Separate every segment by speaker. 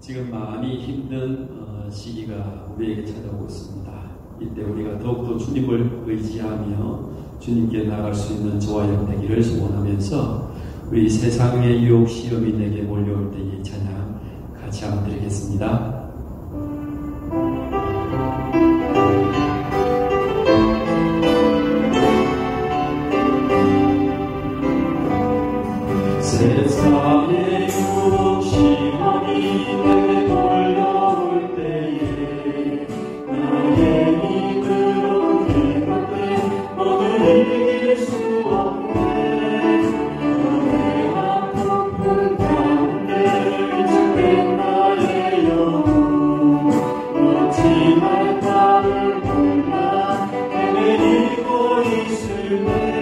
Speaker 1: 지금 많이 힘든 시기가 우리에게 찾아오고 있습니다. 이때 우리가 더욱더 주님을 의지하며 주님께 나아갈 수 있는 저와 여러분 되기를 소원하면서 우리 세상의 유혹 시험이 내게 몰려올 때 이 찬양 같이 한번 드리겠습니다. 세상의 유혹 시험이 내게 몰려올 때에 나의 힘으로 힘을 때 모두 이길 수 없네. 나의 아픔 가운데 위축된 나의 영혼 어찌 할 바를 몰라 헤매이고 있으네.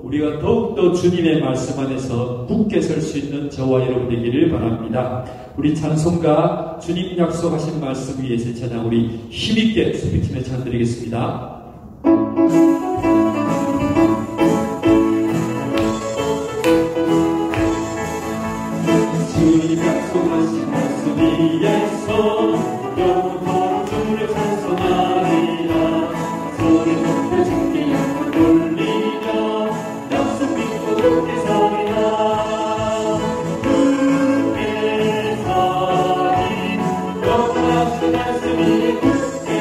Speaker 1: 우리가 더욱더 주님의 말씀 안에서 굳게 설 수 있는 저와 여러분 되기를 바랍니다. 우리 찬송가 주님 약속하신 말씀 위에서 찬양 우리 힘있게 수비팀에 찬양 드리겠습니다. 주님 약속하신 말씀 위에서 영원토록 주를 찬송하리라. 소리 높여 주께 영광 돌리며 약속 믿고 굳게 서리라. 굳게 서리 영원하신 말씀 위에 굳게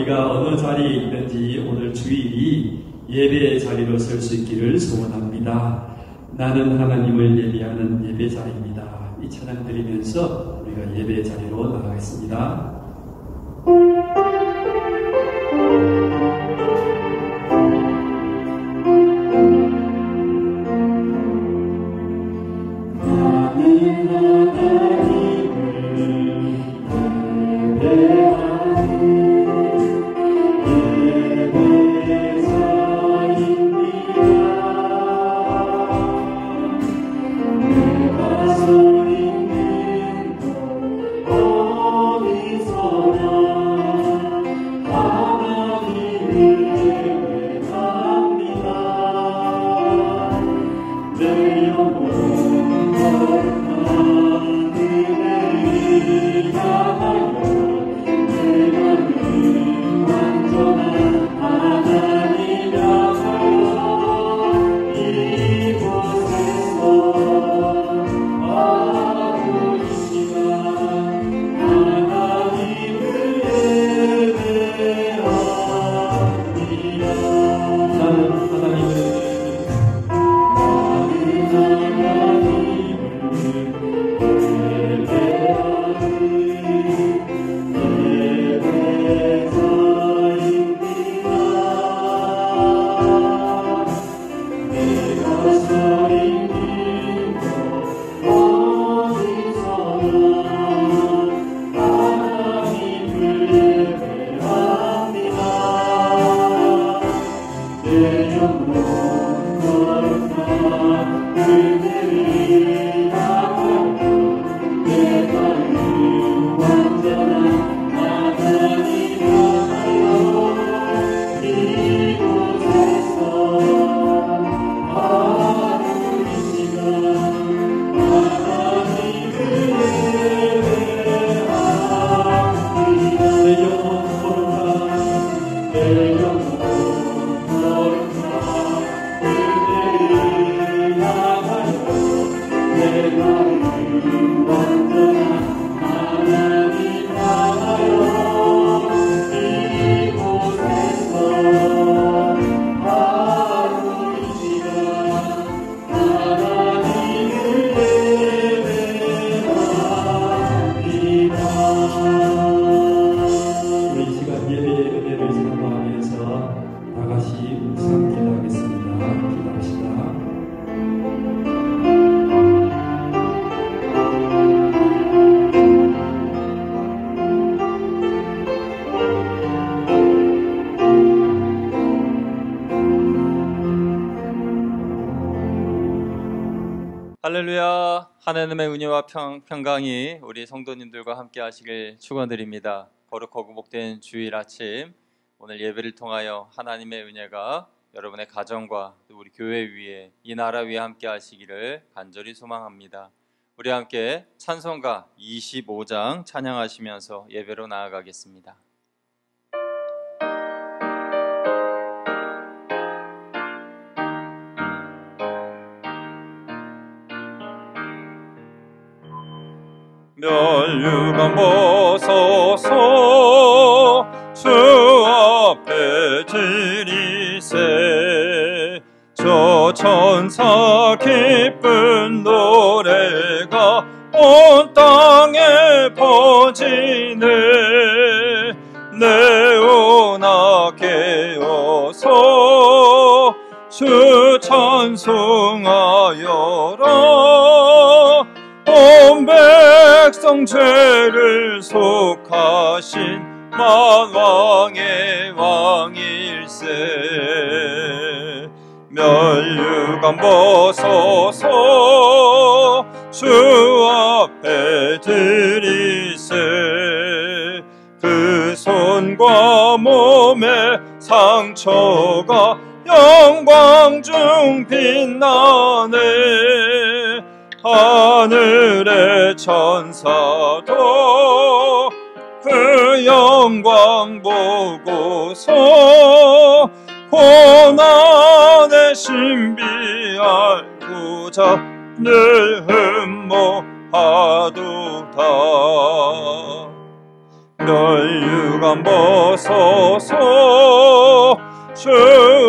Speaker 1: 우리가 어느 자리에 있든지 오늘 주일이 예배의 자리로 설 수 있기를 소원합니다. 나는 하나님을 예배하는 예배 자리입니다. 이 찬양 드리면서 우리가 예배의 자리로 나가겠습니다.
Speaker 2: 어디서 할렐루야. 하나님의 은혜와 평강이 우리 성도님들과 함께 하시길 축원드립니다. 거룩하고 복된 주일 아침, 오늘 예배를 통하여 하나님의 은혜가 여러분의 가정과 또 우리 교회 위에, 이 나라 위에 함께 하시기를 간절히 소망합니다. 우리 함께 찬송가 25장 찬양하시면서 예배로 나아가겠습니다.
Speaker 3: 멸류관 벗어서 주 앞에 드리세. 저 천사 기쁜 노래가 온 땅에 퍼지네. 내오나 깨어서 주 찬송하여라. 온 백성 죄를 속하신 만왕의 왕일세. 멸류관 벗어서 주 앞에 드리세. 그 손과 몸의 상처가 영광 중 빛나네. 하늘의 천사도 그 영광 보고서 고난의 신비 알고자 늘 흠모하도다. 멸류관 벗어서 주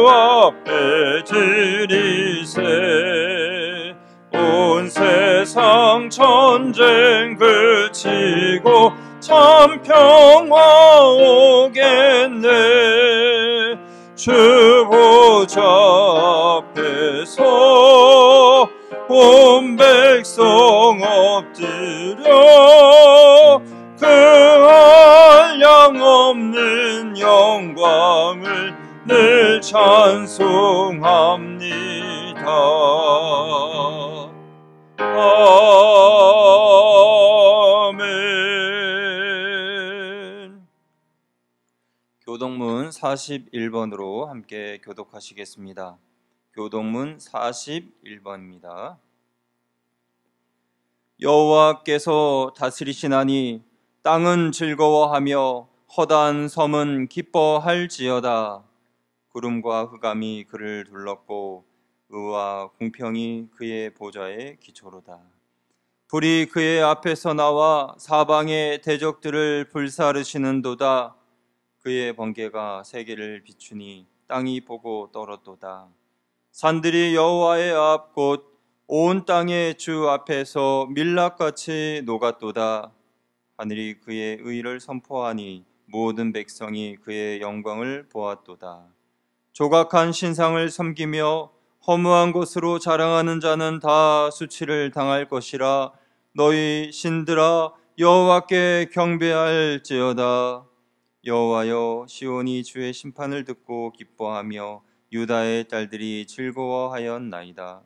Speaker 3: 앞에 드리세. 온 세상 전쟁 그치고 참 평화 오겠네. 주 보좌 앞에서 온 백성 엎드려 그 한량없는 영광을 늘 찬송합니다. 아멘.
Speaker 2: 교동문 41번으로 함께 교독하시겠습니다. 교동문 41번입니다. 여호와께서 다스리시나니 땅은 즐거워하며 허다한 섬은 기뻐할지어다. 구름과 흑암이 그를 둘렀고 의와 공평이 그의 보좌의 기초로다. 불이 그의 앞에서 나와 사방의 대적들을 불사르시는도다. 그의 번개가 세계를 비추니 땅이 보고 떨었도다. 산들이 여호와의 앞 곧 온 땅의 주 앞에서 밀랍같이 녹았도다. 하늘이 그의 의를 선포하니 모든 백성이 그의 영광을 보았도다. 조각한 신상을 섬기며 허무한 것으로 자랑하는 자는 다 수치를 당할 것이라. 너희 신들아 여호와께 경배할지어다. 여호와여, 시온이 주의 심판을 듣고 기뻐하며 유다의 딸들이 즐거워하였나이다.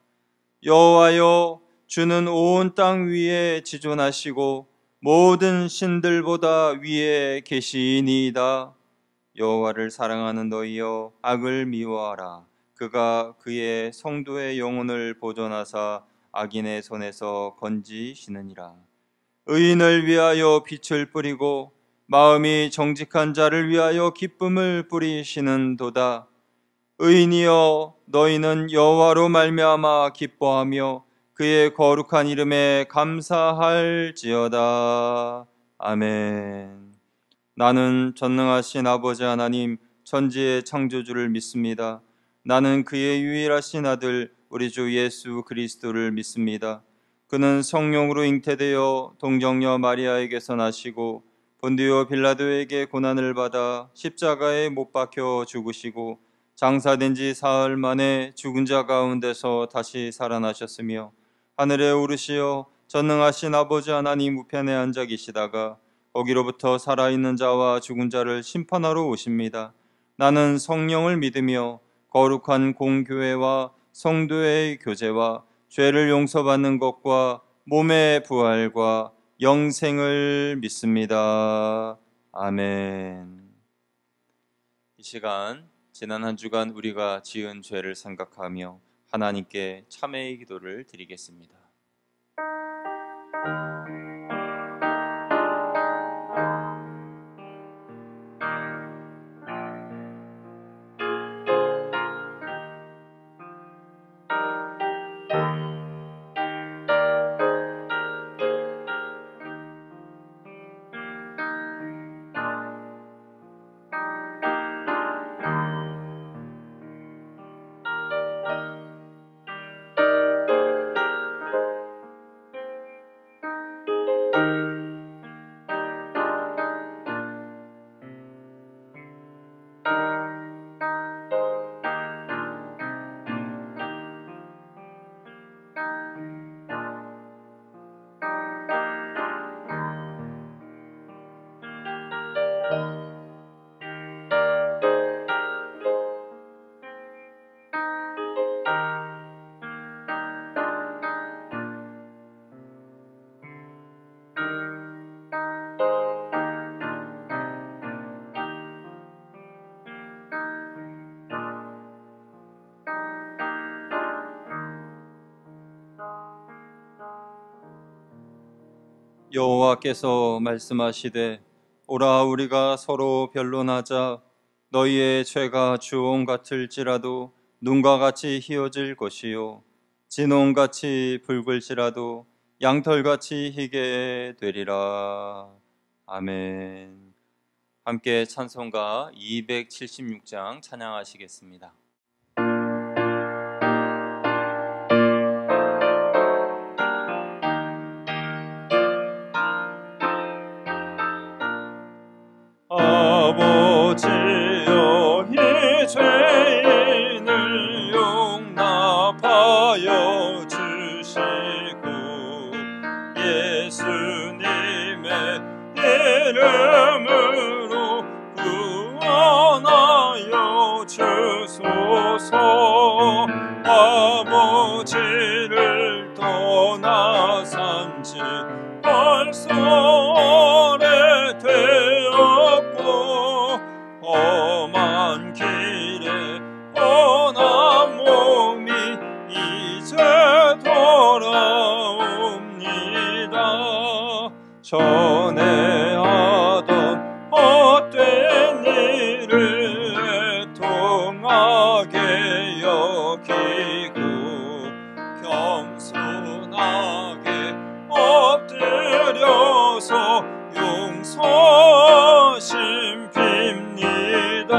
Speaker 2: 여호와여, 주는 온 땅 위에 지존하시고 모든 신들보다 위에 계시니이다. 여호와를 사랑하는 너희여, 악을 미워하라. 그가 그의 성도의 영혼을 보존하사 악인의 손에서 건지시느니라. 의인을 위하여 빛을 뿌리고 마음이 정직한 자를 위하여 기쁨을 뿌리시는도다. 의인이여, 너희는 여호와로 말미암아 기뻐하며 그의 거룩한 이름에 감사할지어다. 아멘. 나는 전능하신 아버지 하나님 천지의 창조주를 믿습니다. 나는 그의 유일하신 아들 우리 주 예수 그리스도를 믿습니다. 그는 성령으로 잉태되어 동정녀 마리아에게서 나시고 본디오 빌라도에게 고난을 받아 십자가에 못 박혀 죽으시고 장사된 지 사흘 만에 죽은 자 가운데서 다시 살아나셨으며 하늘에 오르시어 전능하신 아버지 하나님 우편에 앉아 계시다가 거기로부터 살아있는 자와 죽은 자를 심판하러 오십니다. 나는 성령을 믿으며 거룩한 공교회와 성도의 교제와 죄를 용서받는 것과 몸의 부활과 영생을 믿습니다. 아멘. 이 시간 지난 한 주간 우리가 지은 죄를 생각하며 하나님께 참회의 기도를 드리겠습니다. 여호와께서 말씀하시되 오라 우리가 서로 변론하자. 너희의 죄가 주홍 같을지라도 눈과 같이 희어질 것이요 진홍같이 붉을지라도 양털같이 희게 되리라. 아멘. 함께 찬송가 276장 찬양하시겠습니다.
Speaker 3: 아버지여 이 죄인을 용납하여 주시고 예수님의 이름으로 구원하여 주소서. 아버지를 떠나 산지 벌써 오래되었고 험한 길에 뻔한 몸이 이제 돌아옵니다. 전에 하던 헛된 일을 애통하게 여기고 겸손하게 엎드려서 용서심 빕니다.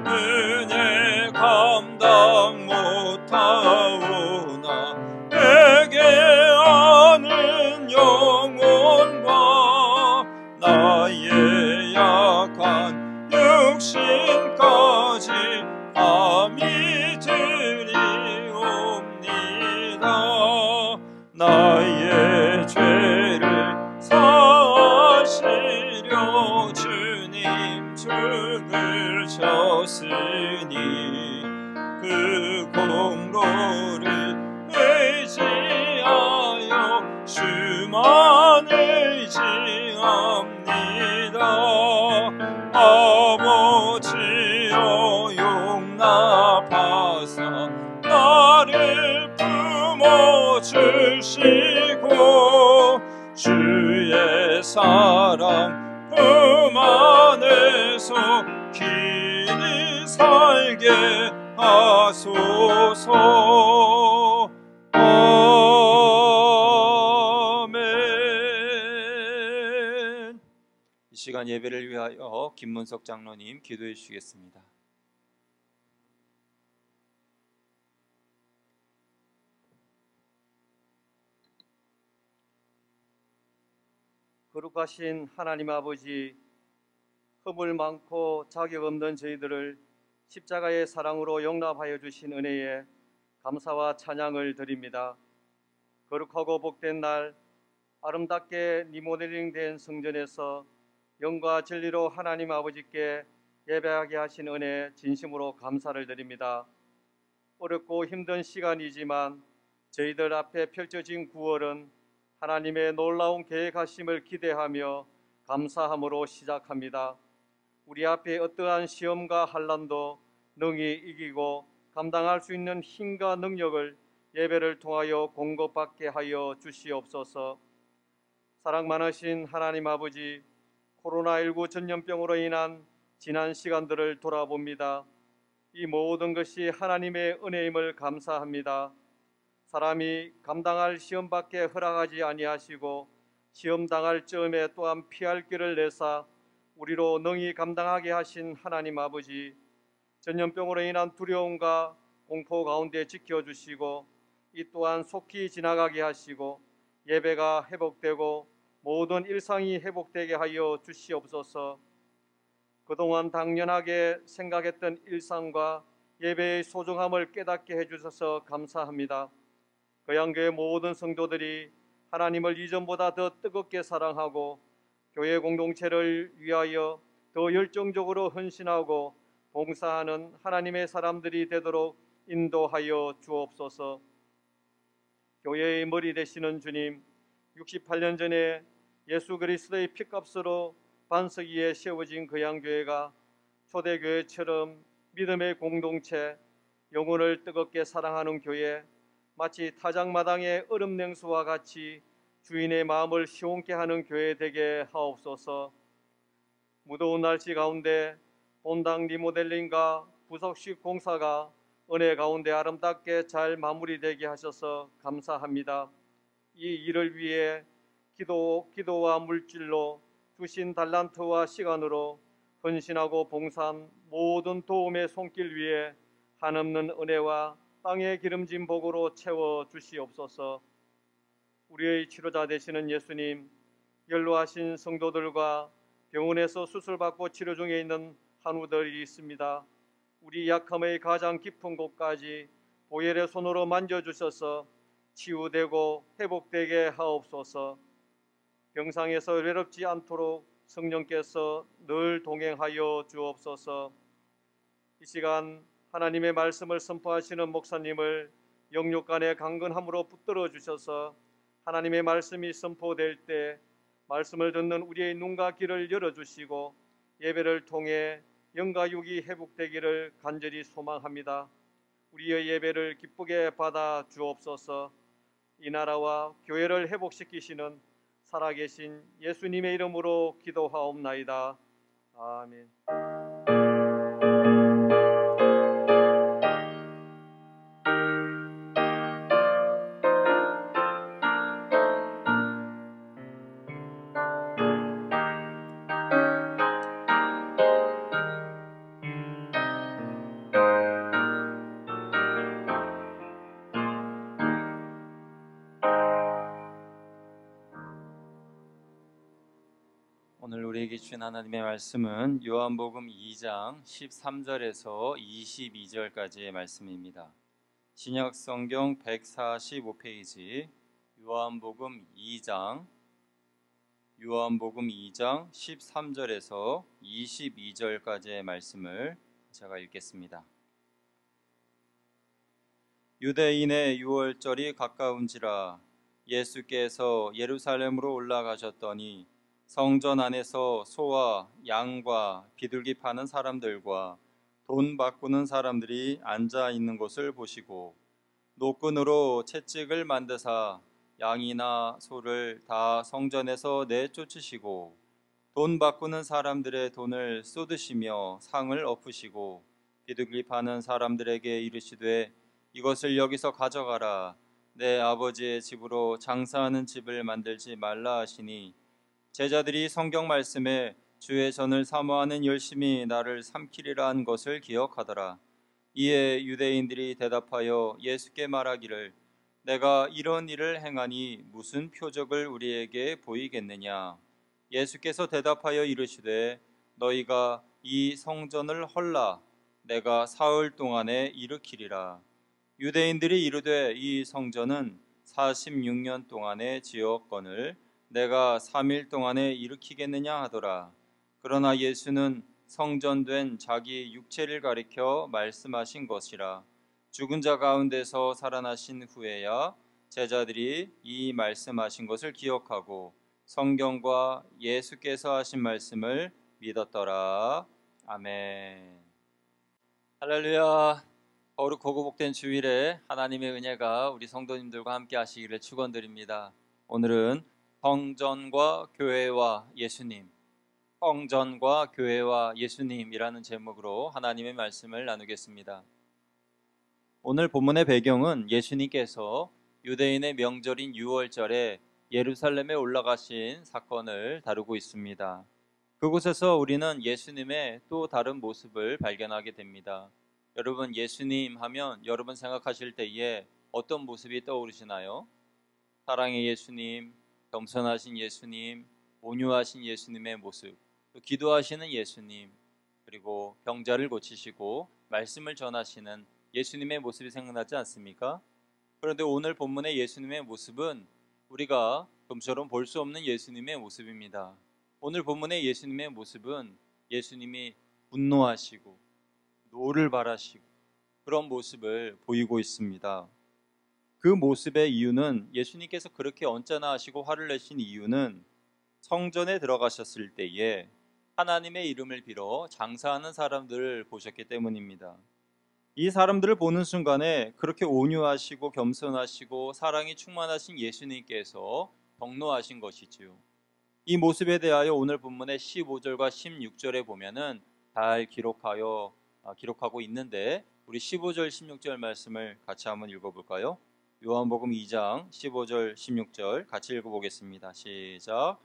Speaker 3: 은혜 감당 못하오나 내게 아는 영혼과 나의 약한 육신까지 감히 드리옵니다. 나의 죄를 사하시려 주님 죽으셨으니 그 공로를 의지하여 주만 의지합니다. 아버지여 용납하사 나를 품어주시고 주의 사랑 품 안에서 길이 살게 하소서. 아멘.
Speaker 2: 이 시간 예배를 위하여 김문석 장로님 기도해 주시겠습니다.
Speaker 4: 거룩하신 하나님 아버지, 허물 많고 자격 없는 저희들을 십자가의 사랑으로 용납하여 주신 은혜에 감사와 찬양을 드립니다. 거룩하고 복된 날 아름답게 리모델링된 성전에서 영과 진리로 하나님 아버지께 예배하게 하신 은혜 진심으로 감사를 드립니다. 어렵고 힘든 시간이지만 저희들 앞에 펼쳐진 9월은 하나님의 놀라운 계획하심을 기대하며 감사함으로 시작합니다. 우리 앞에 어떠한 시험과 환난도 능히 이기고 감당할 수 있는 힘과 능력을 예배를 통하여 공급받게 하여 주시옵소서. 사랑 많으신 하나님 아버지, 코로나19 전염병으로 인한 지난 시간들을 돌아봅니다. 이 모든 것이 하나님의 은혜임을 감사합니다. 사람이 감당할 시험밖에 허락하지 아니하시고 시험 당할 즈음에 또한 피할 길을 내사 우리로 능히 감당하게 하신 하나님 아버지, 전염병으로 인한 두려움과 공포 가운데 지켜주시고 이 또한 속히 지나가게 하시고 예배가 회복되고 모든 일상이 회복되게 하여 주시옵소서. 그동안 당연하게 생각했던 일상과 예배의 소중함을 깨닫게 해주셔서 감사합니다. 거양교회 모든 성도들이 하나님을 이전보다 더 뜨겁게 사랑하고 교회 공동체를 위하여 더 열정적으로 헌신하고 봉사하는 하나님의 사람들이 되도록 인도하여 주옵소서. 교회의 머리 되시는 주님, 68년 전에 예수 그리스도의 피값으로 반석 위에 세워진 거양교회가 초대교회처럼 믿음의 공동체, 영혼을 뜨겁게 사랑하는 교회, 마치 타작마당의 얼음냉수와 같이 주인의 마음을 시원케 하는 교회 되게 하옵소서. 무더운 날씨 가운데 본당 리모델링과 부속식 공사가 은혜 가운데 아름답게 잘 마무리되게 하셔서 감사합니다. 이 일을 위해 기도와 물질로 주신 달란트와 시간으로 헌신하고 봉사한 모든 도움의 손길 위에 한없는 은혜와 땅의 기름진 복으로 채워 주시옵소서. 우리의 치료자 되시는 예수님, 연로하신 성도들과 병원에서 수술받고 치료 중에 있는 한우들이 있습니다. 우리 약함의 가장 깊은 곳까지 보혈의 손으로 만져주셔서 치유되고 회복되게 하옵소서. 병상에서 외롭지 않도록 성령께서 늘 동행하여 주옵소서. 이 시간 하나님의 말씀을 선포하시는 목사님을 영육간의 강건함으로 붙들어 주셔서 하나님의 말씀이 선포될 때 말씀을 듣는 우리의 눈과 귀를 열어주시고 예배를 통해 영과 육이 회복되기를 간절히 소망합니다. 우리의 예배를 기쁘게 받아 주옵소서. 이 나라와 교회를 회복시키시는 살아계신 예수님의 이름으로 기도하옵나이다. 아멘.
Speaker 2: 오늘 우리에게 주신 하나님의 말씀은 요한복음 2장 13절에서 22절까지의 말씀입니다. 신약 성경 145페이지 요한복음 2장 13절에서 22절까지의 말씀을 제가 읽겠습니다. 유대인의 유월절이 가까운지라 예수께서 예루살렘으로 올라가셨더니 성전 안에서 소와 양과 비둘기 파는 사람들과 돈 바꾸는 사람들이 앉아 있는 것을 보시고 노끈으로 채찍을 만드사 양이나 소를 다 성전에서 내쫓으시고 돈 바꾸는 사람들의 돈을 쏟으시며 상을 엎으시고 비둘기 파는 사람들에게 이르시되 이것을 여기서 가져가라. 내 아버지의 집으로 장사하는 집을 만들지 말라 하시니 제자들이 성경 말씀에 주의 전을 사모하는 열심히 나를 삼키리라 한 것을 기억하더라. 이에 유대인들이 대답하여 예수께 말하기를 내가 이런 일을 행하니 무슨 표적을 우리에게 보이겠느냐. 예수께서 대답하여 이르시되 너희가 이 성전을 헐라 내가 사흘 동안에 일으키리라. 유대인들이 이르되 이 성전은 46년 동안에 지었거늘 내가 3일 동안에 일으키겠느냐 하더라. 그러나 예수는 성전된 자기 육체를 가리켜 말씀하신 것이라. 죽은 자 가운데서 살아나신 후에야 제자들이 이 말씀하신 것을 기억하고 성경과 예수께서 하신 말씀을 믿었더라. 아멘. 할렐루야. 거룩하고 복된 주일에 하나님의 은혜가 우리 성도님들과 함께 하시기를 축원드립니다. 오늘은 성전과 교회와 예수님, 성전과 교회와 예수님이라는 제목으로 하나님의 말씀을 나누겠습니다. 오늘 본문의 배경은 예수님께서 유대인의 명절인 유월절에 예루살렘에 올라가신 사건을 다루고 있습니다. 그곳에서 우리는 예수님의 또 다른 모습을 발견하게 됩니다. 여러분, 예수님 하면 여러분 생각하실 때에 어떤 모습이 떠오르시나요? 사랑의 예수님, 겸손하신 예수님, 온유하신 예수님의 모습, 또 기도하시는 예수님, 그리고 병자를 고치시고 말씀을 전하시는 예수님의 모습이 생각나지 않습니까? 그런데 오늘 본문의 예수님의 모습은 우리가 좀처럼 볼 수 없는 예수님의 모습입니다. 오늘 본문의 예수님의 모습은 예수님이 분노하시고 노를 바라시고 그런 모습을 보이고 있습니다. 그 모습의 이유는, 예수님께서 그렇게 언짢아 하시고 화를 내신 이유는 성전에 들어가셨을 때에 하나님의 이름을 빌어 장사하는 사람들을 보셨기 때문입니다. 이 사람들을 보는 순간에 그렇게 온유하시고 겸손하시고 사랑이 충만하신 예수님께서 경노하신 것이지요. 이 모습에 대하여 오늘 본문의 15절과 16절에 보면은 잘 기록하고 있는데, 우리 15절 16절 말씀을 같이 한번 읽어볼까요? 요한복음 2장 15절 16절 같이 읽어보겠습니다. 시작.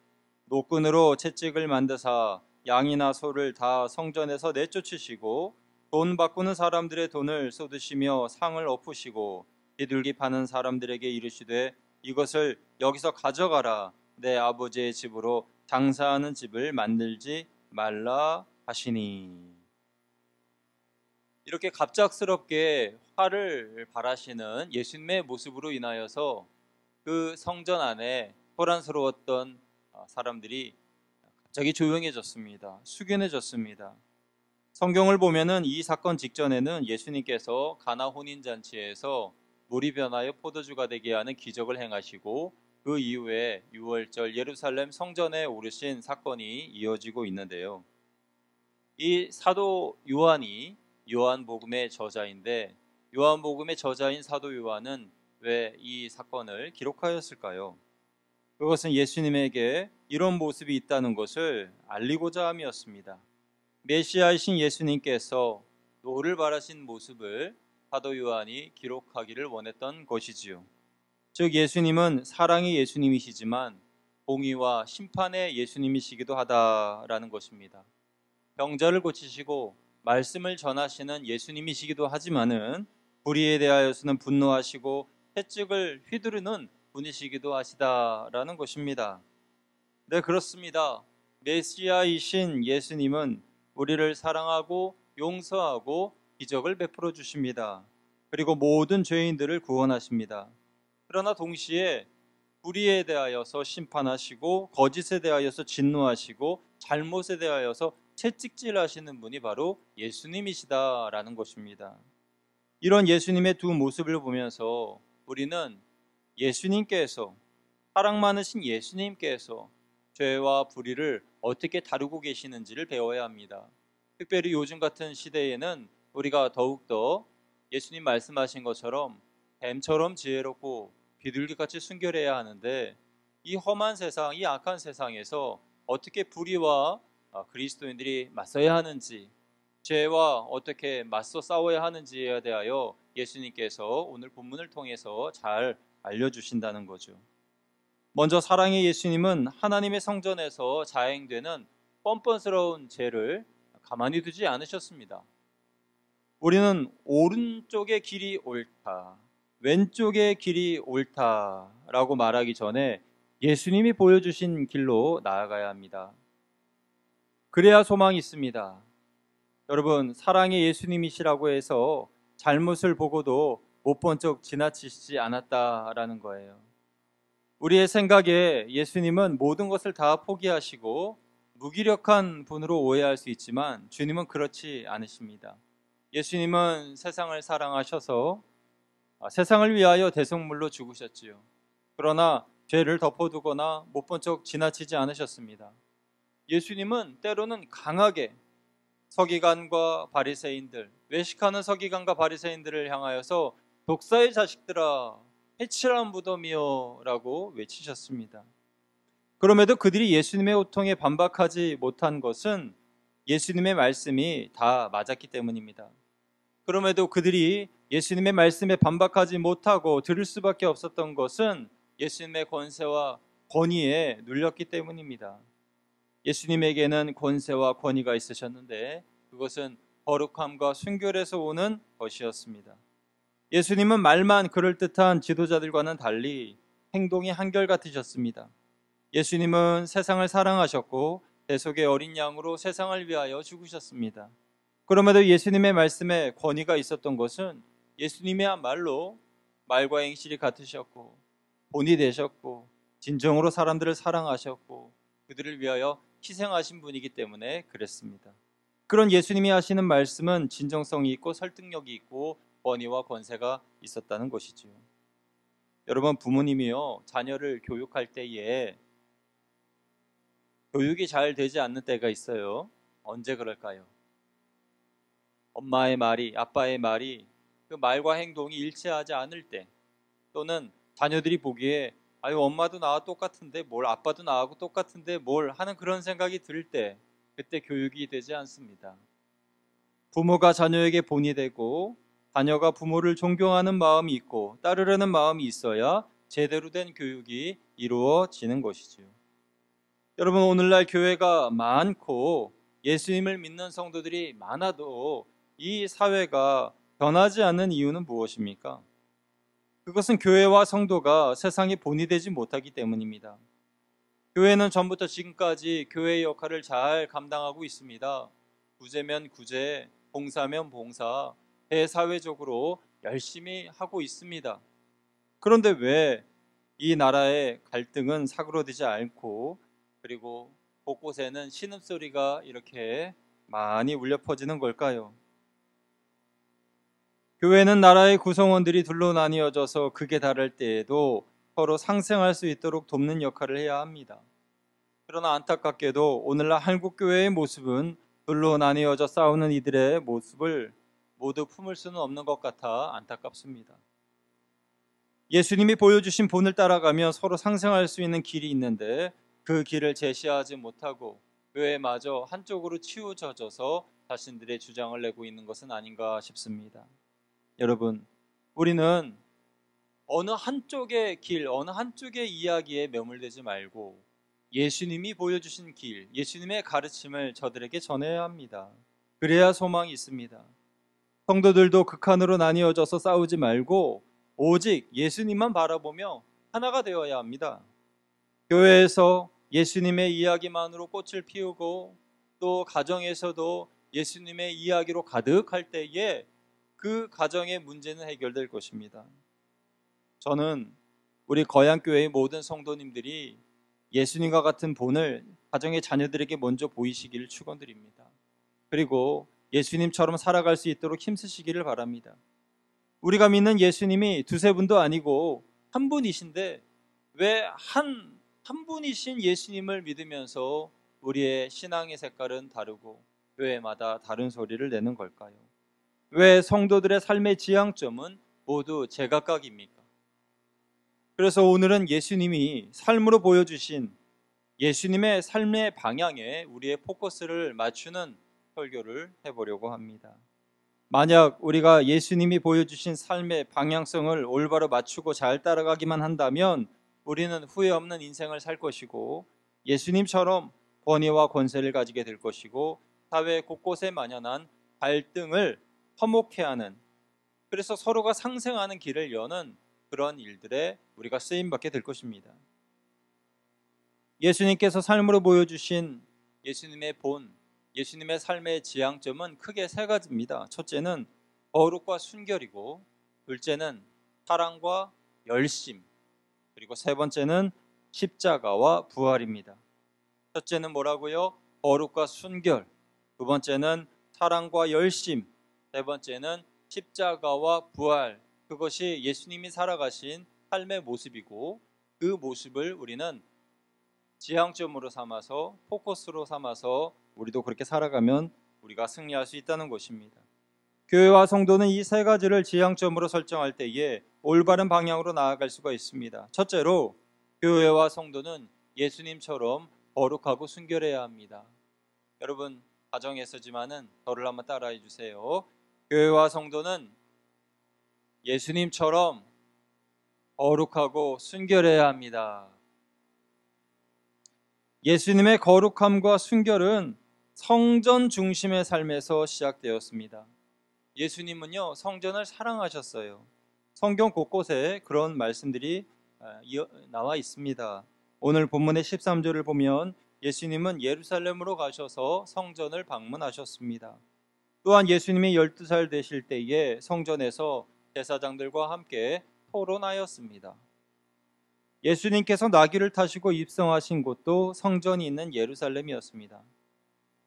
Speaker 2: 노끈으로 채찍을 만드사 양이나 소를 다 성전에서 내쫓으시고 돈 바꾸는 사람들의 돈을 쏟으시며 상을 엎으시고 비둘기 파는 사람들에게 이르시되 이것을 여기서 가져가라, 내 아버지의 집으로 장사하는 집을 만들지 말라 하시니. 이렇게 갑작스럽게 화를 발하시는 예수님의 모습으로 인하여서 그 성전 안에 소란스러웠던 사람들이 갑자기 조용해졌습니다. 숙연해졌습니다. 성경을 보면은 이 사건 직전에는 예수님께서 가나 혼인잔치에서 물이 변하여 포도주가 되게 하는 기적을 행하시고 그 이후에 유월절 예루살렘 성전에 오르신 사건이 이어지고 있는데요. 이 사도 요한이 요한복음의 저자인데, 요한복음의 저자인 사도 요한은 왜 이 사건을 기록하였을까요? 그것은 예수님에게 이런 모습이 있다는 것을 알리고자 함이었습니다. 메시아이신 예수님께서 노를 바라신 모습을 사도 요한이 기록하기를 원했던 것이지요. 즉, 예수님은 사랑의 예수님이시지만 공의와 심판의 예수님이시기도 하다라는 것입니다. 병자를 고치시고 말씀을 전하시는 예수님이시기도 하지만은 불의에 대하여서는 분노하시고 채찍을 휘두르는 분이시기도 하시다라는 것입니다. 네, 그렇습니다. 메시아이신 예수님은 우리를 사랑하고 용서하고 기적을 베풀어 주십니다. 그리고 모든 죄인들을 구원하십니다. 그러나 동시에 불의에 대하여서 심판하시고 거짓에 대하여서 진노하시고 잘못에 대하여서 채찍질하시는 분이 바로 예수님이시다라는 것입니다. 이런 예수님의 두 모습을 보면서 우리는 예수님께서, 사랑 많으신 예수님께서 죄와 불의를 어떻게 다루고 계시는지를 배워야 합니다. 특별히 요즘 같은 시대에는 우리가 더욱더 예수님 말씀하신 것처럼 뱀처럼 지혜롭고 비둘기같이 순결해야 하는데, 이 험한 세상, 이 악한 세상에서 어떻게 불의와 그리스도인들이 맞서야 하는지, 죄와 어떻게 맞서 싸워야 하는지에 대하여 예수님께서 오늘 본문을 통해서 잘 알려주신다는 거죠. 먼저 사랑의 예수님은 하나님의 성전에서 자행되는 뻔뻔스러운 죄를 가만히 두지 않으셨습니다. 우리는 오른쪽의 길이 옳다, 왼쪽의 길이 옳다라고 말하기 전에 예수님이 보여주신 길로 나아가야 합니다. 그래야 소망이 있습니다. 여러분, 사랑의 예수님이시라고 해서 잘못을 보고도 못 본 척 지나치시지 않았다라는 거예요. 우리의 생각에 예수님은 모든 것을 다 포기하시고 무기력한 분으로 오해할 수 있지만 주님은 그렇지 않으십니다. 예수님은 세상을 사랑하셔서 세상을 위하여 대속물로 죽으셨지요. 그러나 죄를 덮어두거나 못 본 척 지나치지 않으셨습니다. 예수님은 때로는 강하게 서기관과 바리새인들, 외식하는 서기관과 바리새인들을 향하여서 독사의 자식들아, 해치라 무덤이여 라고 외치셨습니다. 그럼에도 그들이 예수님의 호통에 반박하지 못한 것은 예수님의 말씀이 다 맞았기 때문입니다. 그럼에도 그들이 예수님의 말씀에 반박하지 못하고 들을 수밖에 없었던 것은 예수님의 권세와 권위에 눌렸기 때문입니다. 예수님에게는 권세와 권위가 있으셨는데 그것은 거룩함과 순결에서 오는 것이었습니다. 예수님은 말만 그럴듯한 지도자들과는 달리 행동이 한결같으셨습니다. 예수님은 세상을 사랑하셨고 대속의 어린 양으로 세상을 위하여 죽으셨습니다. 그럼에도 예수님의 말씀에 권위가 있었던 것은 예수님이야말로 말과 행실이 같으셨고 본이 되셨고 진정으로 사람들을 사랑하셨고 그들을 위하여 희생하신 분이기 때문에 그랬습니다. 그런 예수님이 하시는 말씀은 진정성이 있고 설득력이 있고 권위와 권세가 있었다는 것이지요. 여러분, 부모님이요 자녀를 교육할 때에 교육이 잘 되지 않는 때가 있어요. 언제 그럴까요? 엄마의 말이, 아빠의 말이 그 말과 행동이 일치하지 않을 때, 또는 자녀들이 보기에 아유 엄마도 나와 똑같은데 뭘, 아빠도 나하고 똑같은데 뭘 하는 그런 생각이 들 때, 그때 교육이 되지 않습니다. 부모가 자녀에게 본이 되고 자녀가 부모를 존경하는 마음이 있고 따르려는 마음이 있어야 제대로 된 교육이 이루어지는 것이지요. 여러분, 오늘날 교회가 많고 예수님을 믿는 성도들이 많아도 이 사회가 변하지 않는 이유는 무엇입니까? 그것은 교회와 성도가 세상의 본이 되지 못하기 때문입니다. 교회는 전부터 지금까지 교회의 역할을 잘 감당하고 있습니다. 구제면 구제, 봉사면 봉사, 대사회적으로 열심히 하고 있습니다. 그런데 왜 이 나라의 갈등은 사그러들지 않고 그리고 곳곳에는 신음소리가 이렇게 많이 울려 퍼지는 걸까요? 교회는 나라의 구성원들이 둘로 나뉘어져서 극에 달할 때에도 서로 상생할 수 있도록 돕는 역할을 해야 합니다. 그러나 안타깝게도 오늘날 한국교회의 모습은 둘로 나뉘어져 싸우는 이들의 모습을 모두 품을 수는 없는 것 같아 안타깝습니다. 예수님이 보여주신 본을 따라가면 서로 상생할 수 있는 길이 있는데 그 길을 제시하지 못하고 교회마저 한쪽으로 치우쳐져서 자신들의 주장을 내고 있는 것은 아닌가 싶습니다. 여러분, 우리는 어느 한쪽의 길, 어느 한쪽의 이야기에 매몰되지 말고 예수님이 보여주신 길, 예수님의 가르침을 저들에게 전해야 합니다. 그래야 소망이 있습니다. 성도들도 극한으로 나뉘어져서 싸우지 말고 오직 예수님만 바라보며 하나가 되어야 합니다. 교회에서 예수님의 이야기만으로 꽃을 피우고 또 가정에서도 예수님의 이야기로 가득할 때에 그 가정의 문제는 해결될 것입니다. 저는 우리 거양교회의 모든 성도님들이 예수님과 같은 본을 가정의 자녀들에게 먼저 보이시기를 축원드립니다. 그리고 예수님처럼 살아갈 수 있도록 힘쓰시기를 바랍니다. 우리가 믿는 예수님이 두세 분도 아니고 한 분이신데 왜 한 분이신 예수님을 믿으면서 우리의 신앙의 색깔은 다르고 교회마다 다른 소리를 내는 걸까요? 왜 성도들의 삶의 지향점은 모두 제각각입니까? 그래서 오늘은 예수님이 삶으로 보여주신 예수님의 삶의 방향에 우리의 포커스를 맞추는 설교를 해보려고 합니다. 만약 우리가 예수님이 보여주신 삶의 방향성을 올바로 맞추고 잘 따라가기만 한다면 우리는 후회 없는 인생을 살 것이고 예수님처럼 권위와 권세를 가지게 될 것이고 사회 곳곳에 만연한 갈등을 화목케 하는, 그래서 서로가 상생하는 길을 여는 그런 일들에 우리가 쓰임받게 될 것입니다. 예수님께서 삶으로 보여주신 예수님의 본, 예수님의 삶의 지향점은 크게 세 가지입니다. 첫째는 거룩과 순결이고, 둘째는 사랑과 열심, 그리고 세 번째는 십자가와 부활입니다. 첫째는 뭐라고요? 거룩과 순결. 두 번째는 사랑과 열심. 세 번째는 십자가와 부활. 그것이 예수님이 살아가신 삶의 모습이고 그 모습을 우리는 지향점으로 삼아서 포커스로 삼아서 우리도 그렇게 살아가면 우리가 승리할 수 있다는 것입니다. 교회와 성도는 이 세 가지를 지향점으로 설정할 때에 올바른 방향으로 나아갈 수가 있습니다. 첫째로 교회와 성도는 예수님처럼 거룩하고 순결해야 합니다. 여러분 가정에서지만은 저를 한번 따라해 주세요. 교회와 성도는 예수님처럼 거룩하고 순결해야 합니다. 예수님의 거룩함과 순결은 성전 중심의 삶에서 시작되었습니다. 예수님은요, 성전을 사랑하셨어요. 성경 곳곳에 그런 말씀들이 나와 있습니다. 오늘 본문의 13절을 보면 예수님은 예루살렘으로 가셔서 성전을 방문하셨습니다. 또한 예수님이 12살 되실 때에 성전에서 제사장들과 함께 토론하였습니다. 예수님께서 나귀를 타시고 입성하신 곳도 성전이 있는 예루살렘이었습니다.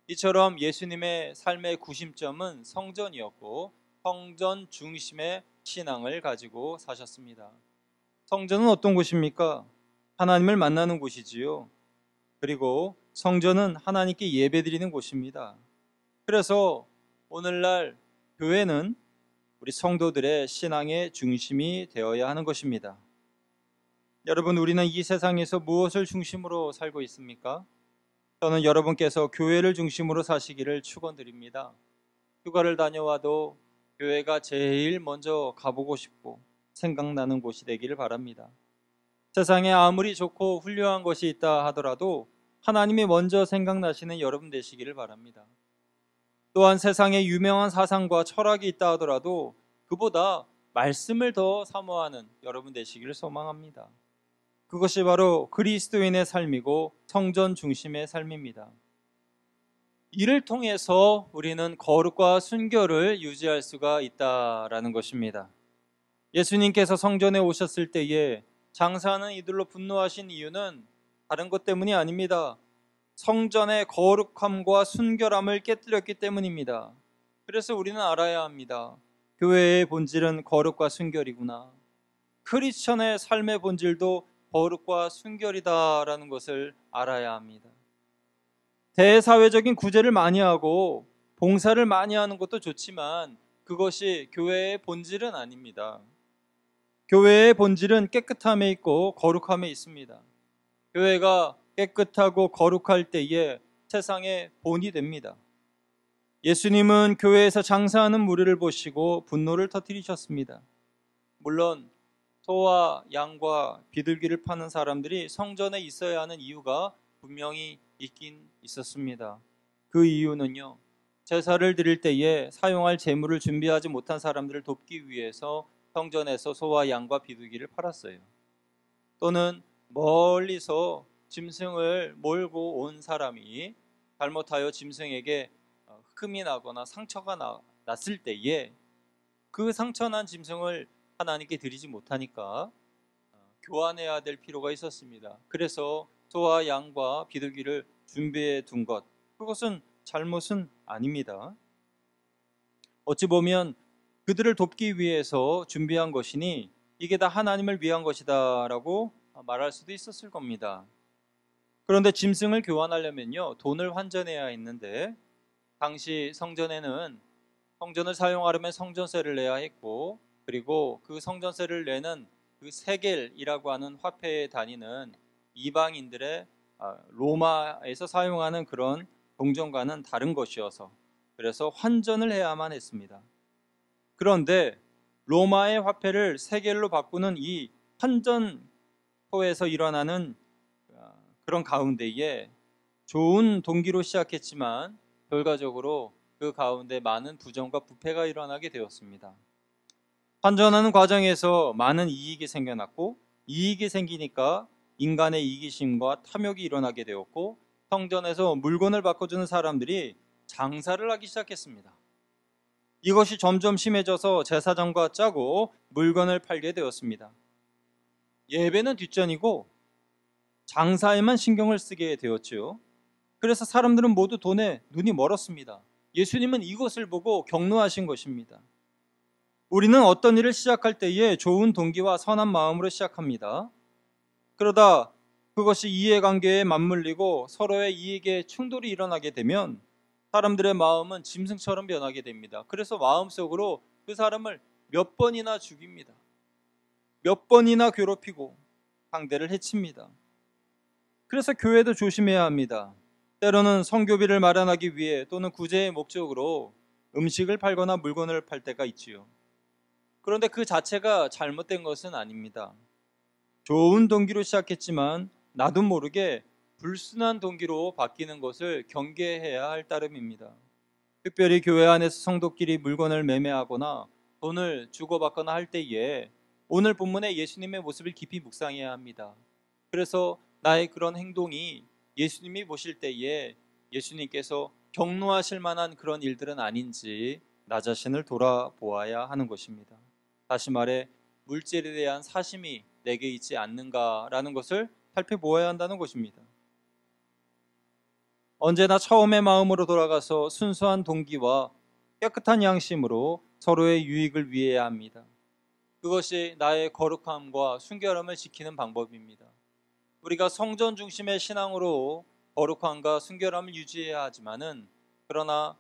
Speaker 2: 이처럼 예수님의 삶의 구심점은 성전이었고 성전 중심의 신앙을 가지고 사셨습니다. 성전은 어떤 곳입니까? 하나님을 만나는 곳이지요. 그리고 성전은 하나님께 예배드리는 곳입니다. 그래서 오늘날 교회는 우리 성도들의 신앙의 중심이 되어야 하는 것입니다. 여러분, 우리는 이 세상에서 무엇을 중심으로 살고 있습니까? 저는 여러분께서 교회를 중심으로 사시기를 축원드립니다. 휴가를 다녀와도 교회가 제일 먼저 가보고 싶고 생각나는 곳이 되기를 바랍니다. 세상에 아무리 좋고 훌륭한 것이 있다 하더라도 하나님이 먼저 생각나시는 여러분 되시기를 바랍니다. 또한 세상에 유명한 사상과 철학이 있다 하더라도 그보다 말씀을 더 사모하는 여러분 되시기를 소망합니다. 그것이 바로 그리스도인의 삶이고 성전 중심의 삶입니다. 이를 통해서 우리는 거룩과 순결을 유지할 수가 있다라는 것입니다. 예수님께서 성전에 오셨을 때에 장사하는 이들로 분노하신 이유는 다른 것 때문이 아닙니다. 성전의 거룩함과 순결함을 깨뜨렸기 때문입니다. 그래서 우리는 알아야 합니다. 교회의 본질은 거룩과 순결이구나. 크리스천의 삶의 본질도 거룩과 순결이다라는 것을 알아야 합니다. 대사회적인 구제를 많이 하고 봉사를 많이 하는 것도 좋지만 그것이 교회의 본질은 아닙니다. 교회의 본질은 깨끗함에 있고 거룩함에 있습니다. 교회가 깨끗하고 거룩할 때에 세상의 본이 됩니다. 예수님은 교회에서 장사하는 무리를 보시고 분노를 터뜨리셨습니다. 물론 소와 양과 비둘기를 파는 사람들이 성전에 있어야 하는 이유가 분명히 있긴 있었습니다. 그 이유는요, 제사를 드릴 때에 사용할 제물을 준비하지 못한 사람들을 돕기 위해서 성전에서 소와 양과 비둘기를 팔았어요. 또는 멀리서 짐승을 몰고 온 사람이 잘못하여 짐승에게 흠이 나거나 상처가 났을 때에 그 상처난 짐승을 하나님께 드리지 못하니까 교환해야 될 필요가 있었습니다. 그래서 소와 양과 비둘기를 준비해 둔 것, 그것은 잘못은 아닙니다. 어찌 보면 그들을 돕기 위해서 준비한 것이니 이게 다 하나님을 위한 것이다 라고 말할 수도 있었을 겁니다. 그런데 짐승을 교환하려면요, 돈을 환전해야 했는데 당시 성전에는 성전을 사용하려면 성전세를 내야 했고, 그리고 그 성전세를 내는 그 세겔이라고 하는 화폐에 다니는 이방인들의 로마에서 사용하는 그런 동전과는 다른 것이어서 그래서 환전을 해야만 했습니다. 그런데 로마의 화폐를 세겔로 바꾸는 이 환전소에서 일어나는 그런 가운데에 좋은 동기로 시작했지만 결과적으로 그 가운데 많은 부정과 부패가 일어나게 되었습니다. 환전하는 과정에서 많은 이익이 생겨났고, 이익이 생기니까 인간의 이기심과 탐욕이 일어나게 되었고, 성전에서 물건을 바꿔주는 사람들이 장사를 하기 시작했습니다. 이것이 점점 심해져서 제사장과 짜고 물건을 팔게 되었습니다. 예배는 뒷전이고 장사에만 신경을 쓰게 되었죠. 그래서 사람들은 모두 돈에 눈이 멀었습니다. 예수님은 이것을 보고 격노하신 것입니다. 우리는 어떤 일을 시작할 때에 좋은 동기와 선한 마음으로 시작합니다. 그러다 그것이 이해관계에 맞물리고 서로의 이익에 충돌이 일어나게 되면 사람들의 마음은 짐승처럼 변하게 됩니다. 그래서 마음속으로 그 사람을 몇 번이나 죽입니다. 몇 번이나 괴롭히고 상대를 해칩니다. 그래서 교회도 조심해야 합니다. 때로는 성교비를 마련하기 위해 또는 구제의 목적으로 음식을 팔거나 물건을 팔 때가 있지요. 그런데 그 자체가 잘못된 것은 아닙니다. 좋은 동기로 시작했지만 나도 모르게 불순한 동기로 바뀌는 것을 경계해야 할 따름입니다. 특별히 교회 안에서 성도끼리 물건을 매매하거나 돈을 주고받거나 할 때에 오늘 본문의 예수님의 모습을 깊이 묵상해야 합니다. 그래서 나의 그런 행동이 예수님이 보실 때에 예수님께서 경노하실 만한 그런 일들은 아닌지 나 자신을 돌아보아야 하는 것입니다. 다시 말해 물질에 대한 사심이 내게 있지 않는가라는 것을 살펴보아야 한다는 것입니다. 언제나 처음의 마음으로 돌아가서 순수한 동기와 깨끗한 양심으로 서로의 유익을 위해야 합니다. 그것이 나의 거룩함과 순결함을 지키는 방법입니다. 우리가 성전 중심의 신앙으로 거룩함과 순결함을 유지해야 하지만은 그러나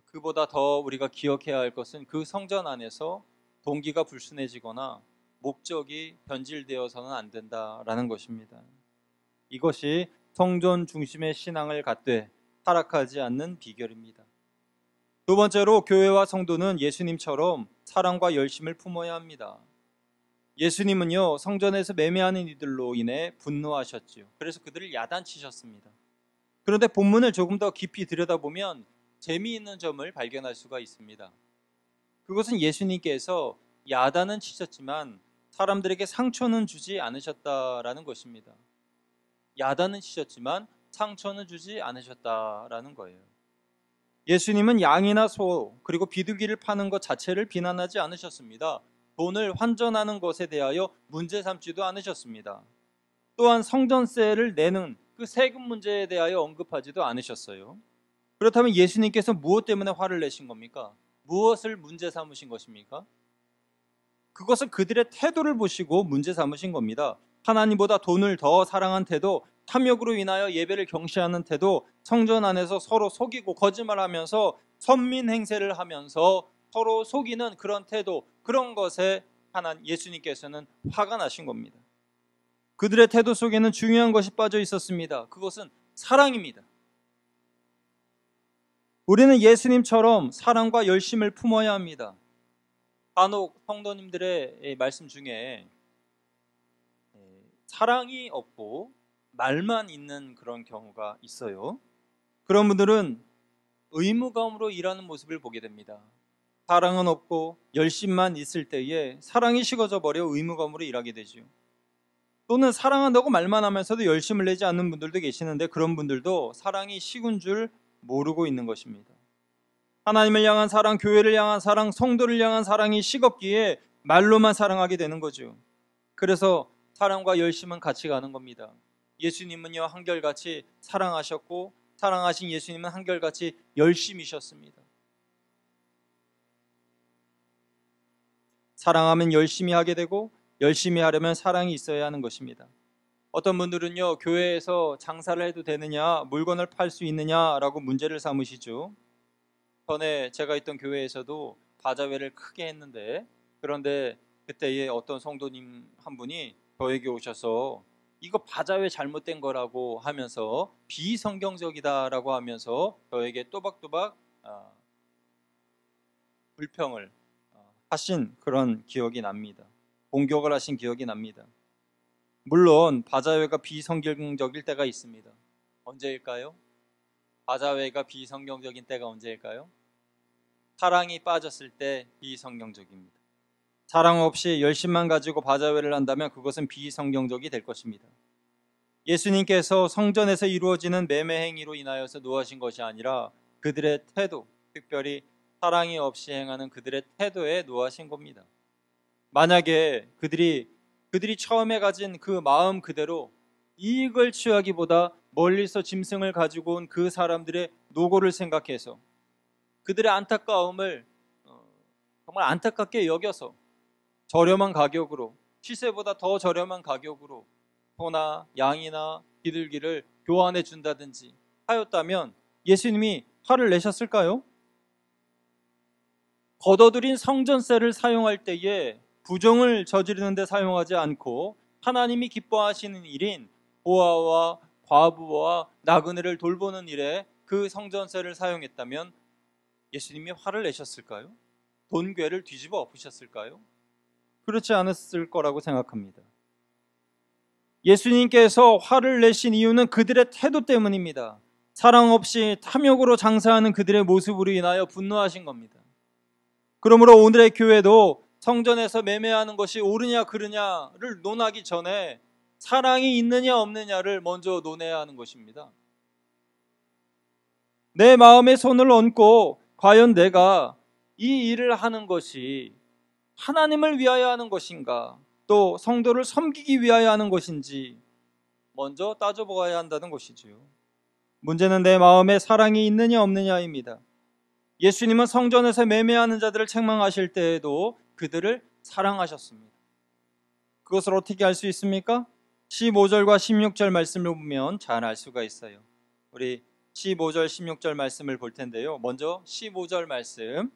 Speaker 2: 그보다 더 우리가 기억해야 할 것은 그 성전 안에서 동기가 불순해지거나 목적이 변질되어서는 안 된다라는 것입니다. 이것이 성전 중심의 신앙을 갖되 타락하지 않는 비결입니다. 두 번째로 교회와 성도는 예수님처럼 사랑과 열심을 품어야 합니다. 예수님은요 성전에서 매매하는 이들로 인해 분노하셨지요. 그래서 그들을 야단치셨습니다. 그런데 본문을 조금 더 깊이 들여다보면 재미있는 점을 발견할 수가 있습니다. 그것은 예수님께서 야단은 치셨지만 사람들에게 상처는 주지 않으셨다라는 것입니다. 야단은 치셨지만 상처는 주지 않으셨다라는 거예요. 예수님은 양이나 소 그리고 비둘기를 파는 것 자체를 비난하지 않으셨습니다. 돈을 환전하는 것에 대하여 문제 삼지도 않으셨습니다. 또한 성전세를 내는 그 세금 문제에 대하여 언급하지도 않으셨어요. 그렇다면 예수님께서 무엇 때문에 화를 내신 겁니까? 무엇을 문제 삼으신 것입니까? 그것은 그들의 태도를 보시고 문제 삼으신 겁니다. 하나님보다 돈을 더 사랑한 태도, 탐욕으로 인하여 예배를 경시하는 태도, 성전 안에서 서로 속이고 거짓말하면서 선민 행세를 하면서 서로 속이는 그런 태도, 그런 것에 예수님께서는 화가 나신 겁니다. 그들의 태도 속에는 중요한 것이 빠져 있었습니다. 그것은 사랑입니다. 우리는 예수님처럼 사랑과 열심을 품어야 합니다. 간혹 성도님들의 말씀 중에 사랑이 없고 말만 있는 그런 경우가 있어요. 그런 분들은 의무감으로 일하는 모습을 보게 됩니다. 사랑은 없고 열심만 있을 때에 사랑이 식어져 버려 의무감으로 일하게 되죠. 또는 사랑한다고 말만 하면서도 열심을 내지 않는 분들도 계시는데 그런 분들도 사랑이 식은 줄 모르고 있는 것입니다. 하나님을 향한 사랑, 교회를 향한 사랑, 성도를 향한 사랑이 식었기에 말로만 사랑하게 되는 거죠. 그래서 사랑과 열심은 같이 가는 겁니다. 예수님은요 한결같이 사랑하셨고 사랑하신 예수님은 한결같이 열심이셨습니다. 사랑하면 열심히 하게 되고 열심히 하려면 사랑이 있어야 하는 것입니다. 어떤 분들은요 교회에서 장사를 해도 되느냐, 물건을 팔 수 있느냐라고 문제를 삼으시죠. 전에 제가 있던 교회에서도 바자회를 크게 했는데 그런데 그때에 어떤 성도님 한 분이 저에게 오셔서 이거 바자회 잘못된 거라고 하면서 비성경적이다라고 하면서 저에게 또박또박 불평을 하신 그런 기억이 납니다. 공격을 하신 기억이 납니다. 물론 바자회가 비성경적일 때가 있습니다. 언제일까요? 바자회가 비성경적인 때가 언제일까요? 사랑이 빠졌을 때 비성경적입니다. 사랑 없이 열심만 가지고 바자회를 한다면 그것은 비성경적이 될 것입니다. 예수님께서 성전에서 이루어지는 매매 행위로 인하여서 노하신 것이 아니라 그들의 태도, 특별히 사랑이 없이 행하는 그들의 태도에 노하신 겁니다. 만약에 그들이 처음에 가진 그 마음 그대로 이익을 취하기보다 멀리서 짐승을 가지고 온 그 사람들의 노고를 생각해서 그들의 안타까움을 정말 안타깝게 여겨서 저렴한 가격으로, 시세보다 더 저렴한 가격으로 소나 양이나 비둘기를 교환해 준다든지 하였다면 예수님이 화를 내셨을까요? 거둬들인 성전세를 사용할 때에 부정을 저지르는 데 사용하지 않고 하나님이 기뻐하시는 일인 고아와 과부와 나그네를 돌보는 일에 그 성전세를 사용했다면 예수님이 화를 내셨을까요? 돈괴를 뒤집어 엎으셨을까요? 그렇지 않았을 거라고 생각합니다. 예수님께서 화를 내신 이유는 그들의 태도 때문입니다. 사랑 없이 탐욕으로 장사하는 그들의 모습으로 인하여 분노하신 겁니다. 그러므로 오늘의 교회도 성전에서 매매하는 것이 옳으냐 그르냐를 논하기 전에 사랑이 있느냐 없느냐를 먼저 논해야 하는 것입니다. 내 마음에 손을 얹고 과연 내가 이 일을 하는 것이 하나님을 위하여 하는 것인가, 또 성도를 섬기기 위하여 하는 것인지 먼저 따져보아야 한다는 것이지요. 문제는 내 마음에 사랑이 있느냐 없느냐입니다. 예수님은 성전에서 매매하는 자들을 책망하실 때에도 그들을 사랑하셨습니다. 그것을 어떻게 알 수 있습니까? 15절과 16절 말씀을 보면 잘 알 수가 있어요. 우리 15절 16절 말씀을 볼 텐데요. 먼저 15절 말씀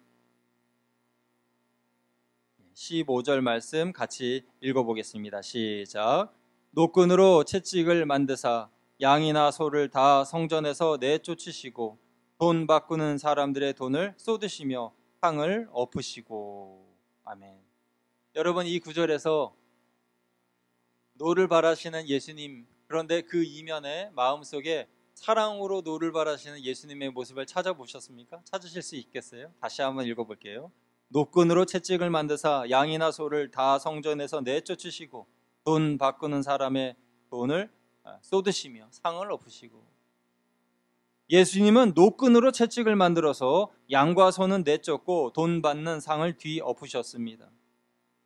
Speaker 2: 같이 읽어보겠습니다. 시작. 노끈으로 채찍을 만드사 양이나 소를 다 성전에서 내쫓으시고 돈 바꾸는 사람들의 돈을 쏟으시며 상을 엎으시고. 아멘. 여러분, 이 구절에서 노를 바라시는 예수님, 그런데 그 이면에 마음속에 사랑으로 노를 바라시는 예수님의 모습을 찾아보셨습니까? 찾으실 수 있겠어요? 다시 한번 읽어볼게요. 노끈으로 채찍을 만드사 양이나 소를 다 성전에서 내쫓으시고 돈 바꾸는 사람의 돈을 쏟으시며 상을 엎으시고. 예수님은 노끈으로 채찍을 만들어서 양과 소는 내쫓고 돈 받는 상을 뒤엎으셨습니다.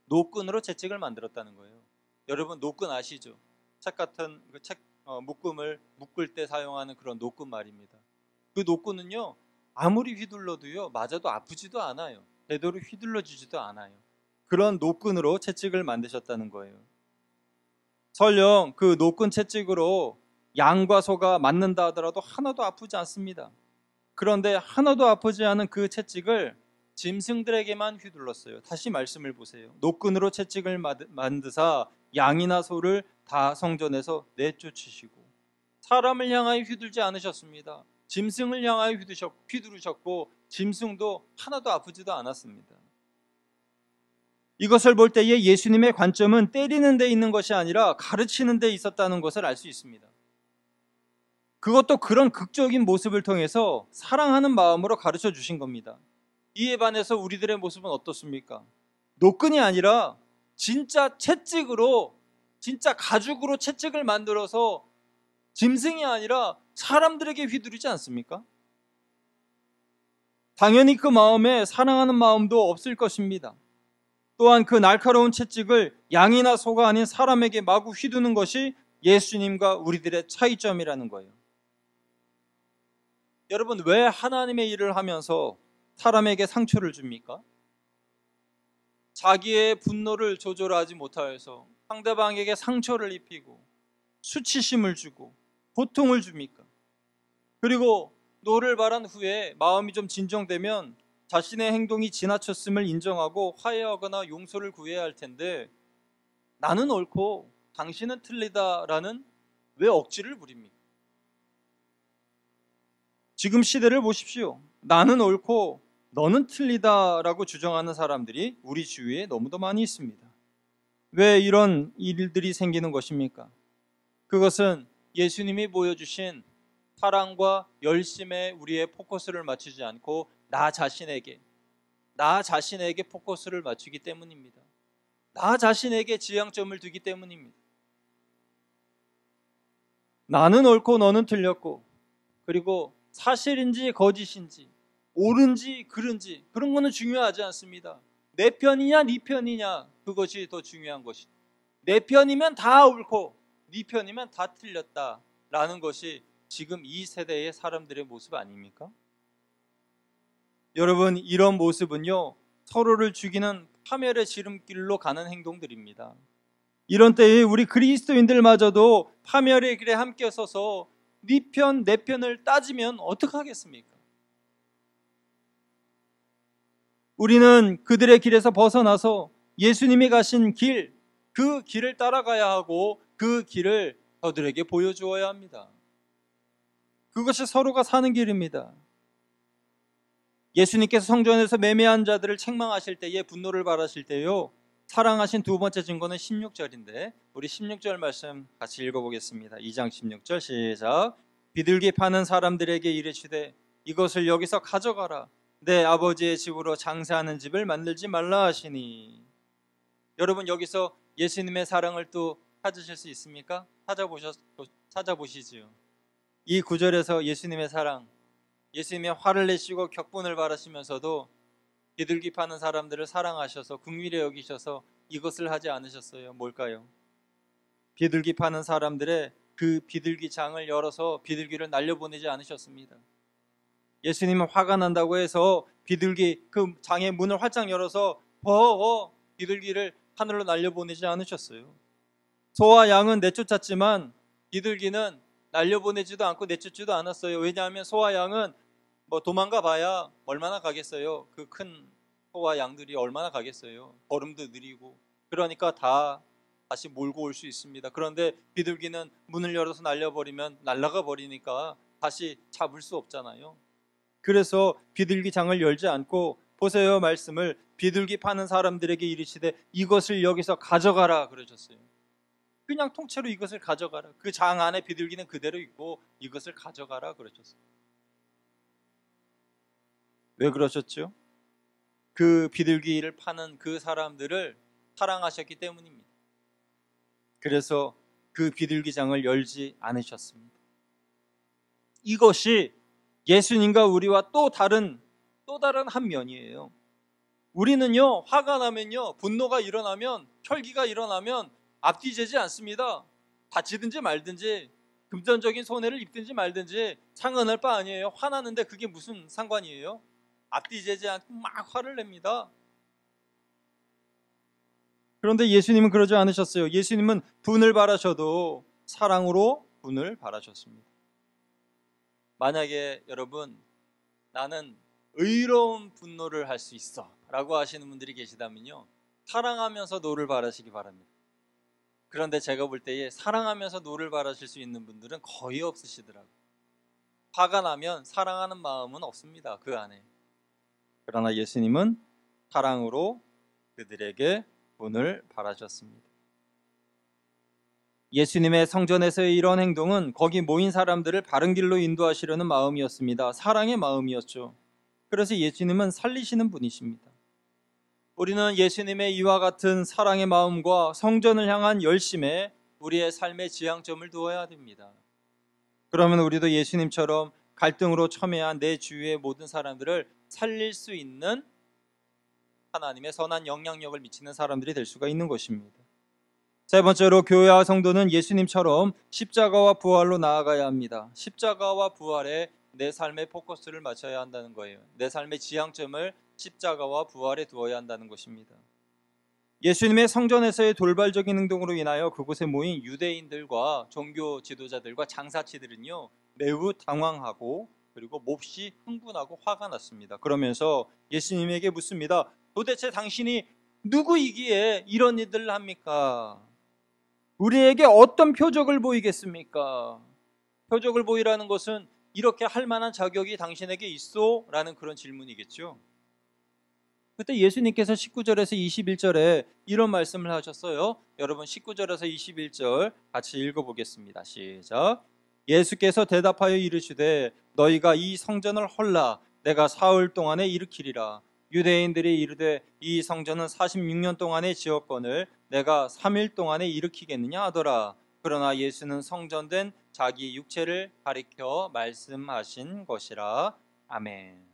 Speaker 2: 노끈으로 채찍을 만들었다는 거예요. 여러분, 노끈 아시죠? 책 같은 그 책 묶음을 묶을 때 사용하는 그런 노끈 말입니다. 그 노끈은요, 아무리 휘둘러도요 맞아도 아프지도 않아요. 제대로 휘둘러지지도 않아요. 그런 노끈으로 채찍을 만드셨다는 거예요. 설령 그 노끈 채찍으로 양과 소가 맞는다 하더라도 하나도 아프지 않습니다. 그런데 하나도 아프지 않은 그 채찍을 짐승들에게만 휘둘렀어요. 다시 말씀을 보세요. 노끈으로 채찍을 만드사 양이나 소를 다 성전에서 내쫓으시고. 사람을 향하여 휘둘지 않으셨습니다. 짐승을 향하여 휘두르셨고 짐승도 하나도 아프지도 않았습니다. 이것을 볼 때에 예수님의 관점은 때리는 데 있는 것이 아니라 가르치는 데 있었다는 것을 알 수 있습니다. 그것도 그런 극적인 모습을 통해서 사랑하는 마음으로 가르쳐 주신 겁니다. 이에 반해서 우리들의 모습은 어떻습니까? 노끈이 아니라 진짜 채찍으로, 진짜 가죽으로 채찍을 만들어서 짐승이 아니라 사람들에게 휘두르지 않습니까? 당연히 그 마음에 사랑하는 마음도 없을 것입니다. 또한 그 날카로운 채찍을 양이나 소가 아닌 사람에게 마구 휘두는 것이 예수님과 우리들의 차이점이라는 거예요. 여러분, 왜 하나님의 일을 하면서 사람에게 상처를 줍니까? 자기의 분노를 조절하지 못하여서 상대방에게 상처를 입히고 수치심을 주고 고통을 줍니까? 그리고 노를 바란 후에 마음이 좀 진정되면 자신의 행동이 지나쳤음을 인정하고 화해하거나 용서를 구해야 할 텐데, 나는 옳고 당신은 틀리다라는 왜 억지를 부립니까? 지금 시대를 보십시오. 나는 옳고 너는 틀리다라고 주장하는 사람들이 우리 주위에 너무도 많이 있습니다. 왜 이런 일들이 생기는 것입니까? 그것은 예수님이 보여주신 사랑과 열심에 우리의 포커스를 맞추지 않고 나 자신에게 포커스를 맞추기 때문입니다. 나 자신에게 지향점을 두기 때문입니다. 나는 옳고 너는 틀렸고, 그리고 사실인지 거짓인지, 옳은지 그른지 그런 거는 중요하지 않습니다. 내 편이냐 네 편이냐, 그것이 더 중요한 것이다. 내 편이면 다 옳고 네 편이면 다 틀렸다라는 것이 지금 이 세대의 사람들의 모습 아닙니까? 여러분, 이런 모습은요 서로를 죽이는 파멸의 지름길로 가는 행동들입니다. 이런 때에 우리 그리스도인들마저도 파멸의 길에 함께 서서 네 편, 내 편을 따지면 어떡하겠습니까? 우리는 그들의 길에서 벗어나서 예수님이 가신 길, 그 길을 따라가야 하고 그 길을 저들에게 보여주어야 합니다. 그것이 서로가 사는 길입니다. 예수님께서 성전에서 매매한 자들을 책망하실 때에 분노를 발하실 때요, 사랑하신 두 번째 증거는 16절인데 우리 16절 말씀 같이 읽어보겠습니다. 2장 16절 시작. 비둘기 파는 사람들에게 이르시되 이것을 여기서 가져가라. 내 아버지의 집으로 장사하는 집을 만들지 말라 하시니. 여러분, 여기서 예수님의 사랑을 또 찾으실 수 있습니까? 찾아보시지요. 이 구절에서 예수님의 사랑, 예수님의 화를 내시고 격분을 바라시면서도 비둘기 파는 사람들을 사랑하셔서 긍휼히 여기셔서 이것을 하지 않으셨어요. 뭘까요? 비둘기 파는 사람들의 그 비둘기 장을 열어서 비둘기를 날려보내지 않으셨습니다. 예수님은 화가 난다고 해서 비둘기 그 장의 문을 활짝 열어서 비둘기를 하늘로 날려보내지 않으셨어요. 소와 양은 내쫓았지만 비둘기는 날려보내지도 않고 내쫓지도 않았어요. 왜냐하면 소와 양은 도망가 봐야 얼마나 가겠어요. 그 큰 소와 양들이 얼마나 가겠어요. 걸음도 느리고. 그러니까 다시 몰고 올 수 있습니다. 그런데 비둘기는 문을 열어서 날아가 버리니까 다시 잡을 수 없잖아요. 그래서 비둘기 장을 열지 않고, 보세요, 말씀을 비둘기 파는 사람들에게 이르시되 이것을 여기서 가져가라 그러셨어요. 그냥 통째로 이것을 가져가라. 그 장 안에 비둘기는 그대로 있고 이것을 가져가라 그러셨어요. 왜 그러셨죠? 그 비둘기를 파는 그 사람들을 사랑하셨기 때문입니다. 그래서 그 비둘기장을 열지 않으셨습니다. 이것이 예수님과 우리와 또 다른 한 면이에요. 우리는요, 화가 나면요, 분노가 일어나면, 혈기가 일어나면 앞뒤 재지 않습니다. 다치든지 말든지, 금전적인 손해를 입든지 말든지 상관할 바 아니에요. 화나는데 그게 무슨 상관이에요? 앞뒤 재지 않고 막 화를 냅니다. 그런데 예수님은 그러지 않으셨어요. 예수님은 분을 바라셔도 사랑으로 분을 바라셨습니다. 만약에 여러분, 나는 의로운 분노를 할 수 있어 라고 하시는 분들이 계시다면요, 사랑하면서 노를 바라시기 바랍니다. 그런데 제가 볼 때에 사랑하면서 노를 바라실 수 있는 분들은 거의 없으시더라고요. 화가 나면 사랑하는 마음은 없습니다, 그 안에. 그러나 예수님은 사랑으로 그들에게 분을 바라셨습니다. 예수님의 성전에서의 이런 행동은 거기 모인 사람들을 바른 길로 인도하시려는 마음이었습니다. 사랑의 마음이었죠. 그래서 예수님은 살리시는 분이십니다. 우리는 예수님의 이와 같은 사랑의 마음과 성전을 향한 열심에 우리의 삶의 지향점을 두어야 됩니다. 그러면 우리도 예수님처럼 갈등으로 첨예한 내 주위의 모든 사람들을 살릴 수 있는 하나님의 선한 영향력을 미치는 사람들이 될 수가 있는 것입니다. 세 번째로, 교회와 성도는 예수님처럼 십자가와 부활로 나아가야 합니다. 십자가와 부활에 내 삶의 포커스를 맞춰야 한다는 거예요. 내 삶의 지향점을 십자가와 부활에 두어야 한다는 것입니다. 예수님의 성전에서의 돌발적인 행동으로 인하여 그곳에 모인 유대인들과 종교 지도자들과 장사치들은요, 매우 당황하고 그리고 몹시 흥분하고 화가 났습니다. 그러면서 예수님에게 묻습니다. 도대체 당신이 누구이기에 이런 일들을 합니까? 우리에게 어떤 표적을 보이겠습니까? 표적을 보이라는 것은 이렇게 할 만한 자격이 당신에게 있어? 라는 그런 질문이겠죠. 그때 예수님께서 19절에서 21절에 이런 말씀을 하셨어요. 여러분, 19절에서 21절 같이 읽어보겠습니다. 시작. 예수께서 대답하여 이르시되 너희가 이 성전을 헐라 내가 사흘 동안에 일으키리라. 유대인들이 이르되 이 성전은 46년 동안에 지었거늘 내가 3일 동안에 일으키겠느냐 하더라. 그러나 예수는 성전된 자기 육체를 가리켜 말씀하신 것이라. 아멘.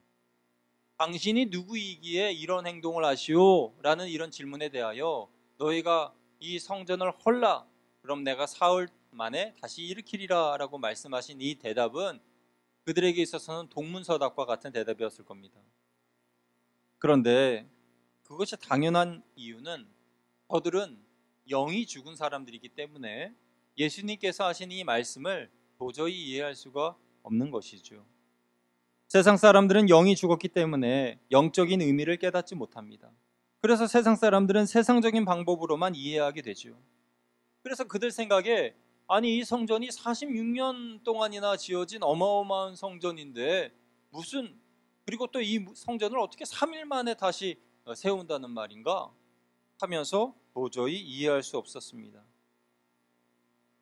Speaker 2: 당신이 누구이기에 이런 행동을 하시오? 라는 이런 질문에 대하여 너희가 이 성전을 헐라 그럼 내가 사흘 만에 다시 일으키리라 라고 말씀하신 이 대답은 그들에게 있어서는 동문서답과 같은 대답이었을 겁니다. 그런데 그것이 당연한 이유는 저들은 영이 죽은 사람들이기 때문에 예수님께서 하신 이 말씀을 도저히 이해할 수가 없는 것이죠. 세상 사람들은 영이 죽었기 때문에 영적인 의미를 깨닫지 못합니다. 그래서 세상 사람들은 세상적인 방법으로만 이해하게 되죠. 그래서 그들 생각에 아니 이 성전이 46년 동안이나 지어진 어마어마한 성전인데 그리고 또 이 성전을 어떻게 3일 만에 다시 세운다는 말인가 하면서 도저히 이해할 수 없었습니다.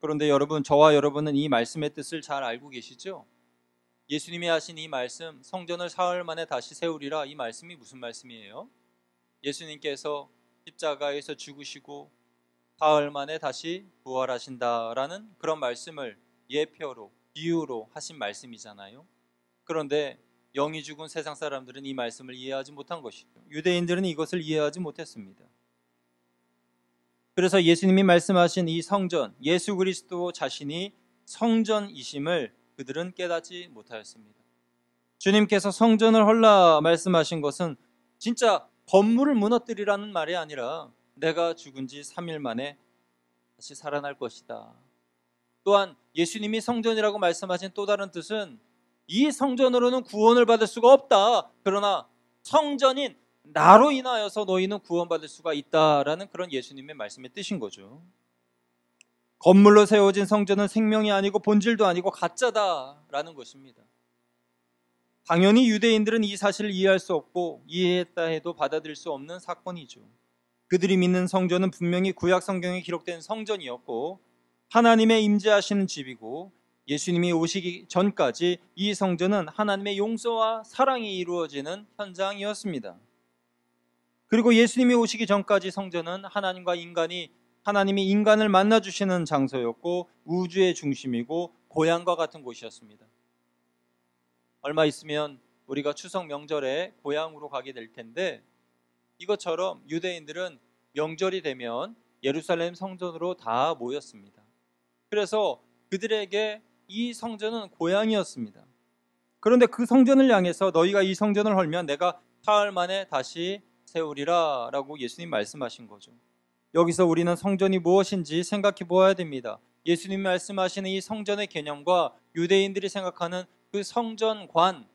Speaker 2: 그런데 여러분, 저와 여러분은 이 말씀의 뜻을 잘 알고 계시죠? 예수님이 하신 이 말씀, 성전을 사흘 만에 다시 세우리라, 이 말씀이 무슨 말씀이에요? 예수님께서 십자가에서 죽으시고 사흘 만에 다시 부활하신다라는 그런 말씀을 예표로, 비유로 하신 말씀이잖아요. 그런데 영이 죽은 세상 사람들은 이 말씀을 이해하지 못한 것이죠. 유대인들은 이것을 이해하지 못했습니다. 그래서 예수님이 말씀하신 이 성전, 예수 그리스도 자신이 성전이심을 그들은 깨닫지 못하였습니다. 주님께서 성전을 헐라 말씀하신 것은 진짜 건물을 무너뜨리라는 말이 아니라 내가 죽은 지 3일 만에 다시 살아날 것이다. 또한 예수님이 성전이라고 말씀하신 또 다른 뜻은 이 성전으로는 구원을 받을 수가 없다. 그러나 성전인 나로 인하여서 너희는 구원받을 수가 있다라는 그런 예수님의 말씀의 뜻인 거죠. 건물로 세워진 성전은 생명이 아니고 본질도 아니고 가짜다라는 것입니다. 당연히 유대인들은 이 사실을 이해할 수 없고 이해했다 해도 받아들일 수 없는 사건이죠. 그들이 믿는 성전은 분명히 구약 성경에 기록된 성전이었고 하나님의 임재하시는 집이고 예수님이 오시기 전까지 이 성전은 하나님의 용서와 사랑이 이루어지는 현장이었습니다. 그리고 예수님이 오시기 전까지 성전은 하나님이 인간을 만나주시는 장소였고 우주의 중심이고 고향과 같은 곳이었습니다. 얼마 있으면 우리가 추석 명절에 고향으로 가게 될 텐데 이것처럼 유대인들은 명절이 되면 예루살렘 성전으로 다 모였습니다. 그래서 그들에게 이 성전은 고향이었습니다. 그런데 그 성전을 향해서 너희가 이 성전을 헐면 내가 사흘 만에 다시 세우리라 라고 예수님 말씀하신 거죠. 여기서 우리는 성전이 무엇인지 생각해 보아야 됩니다. 예수님 말씀하시는 이 성전의 개념과 유대인들이 생각하는 그 성전관,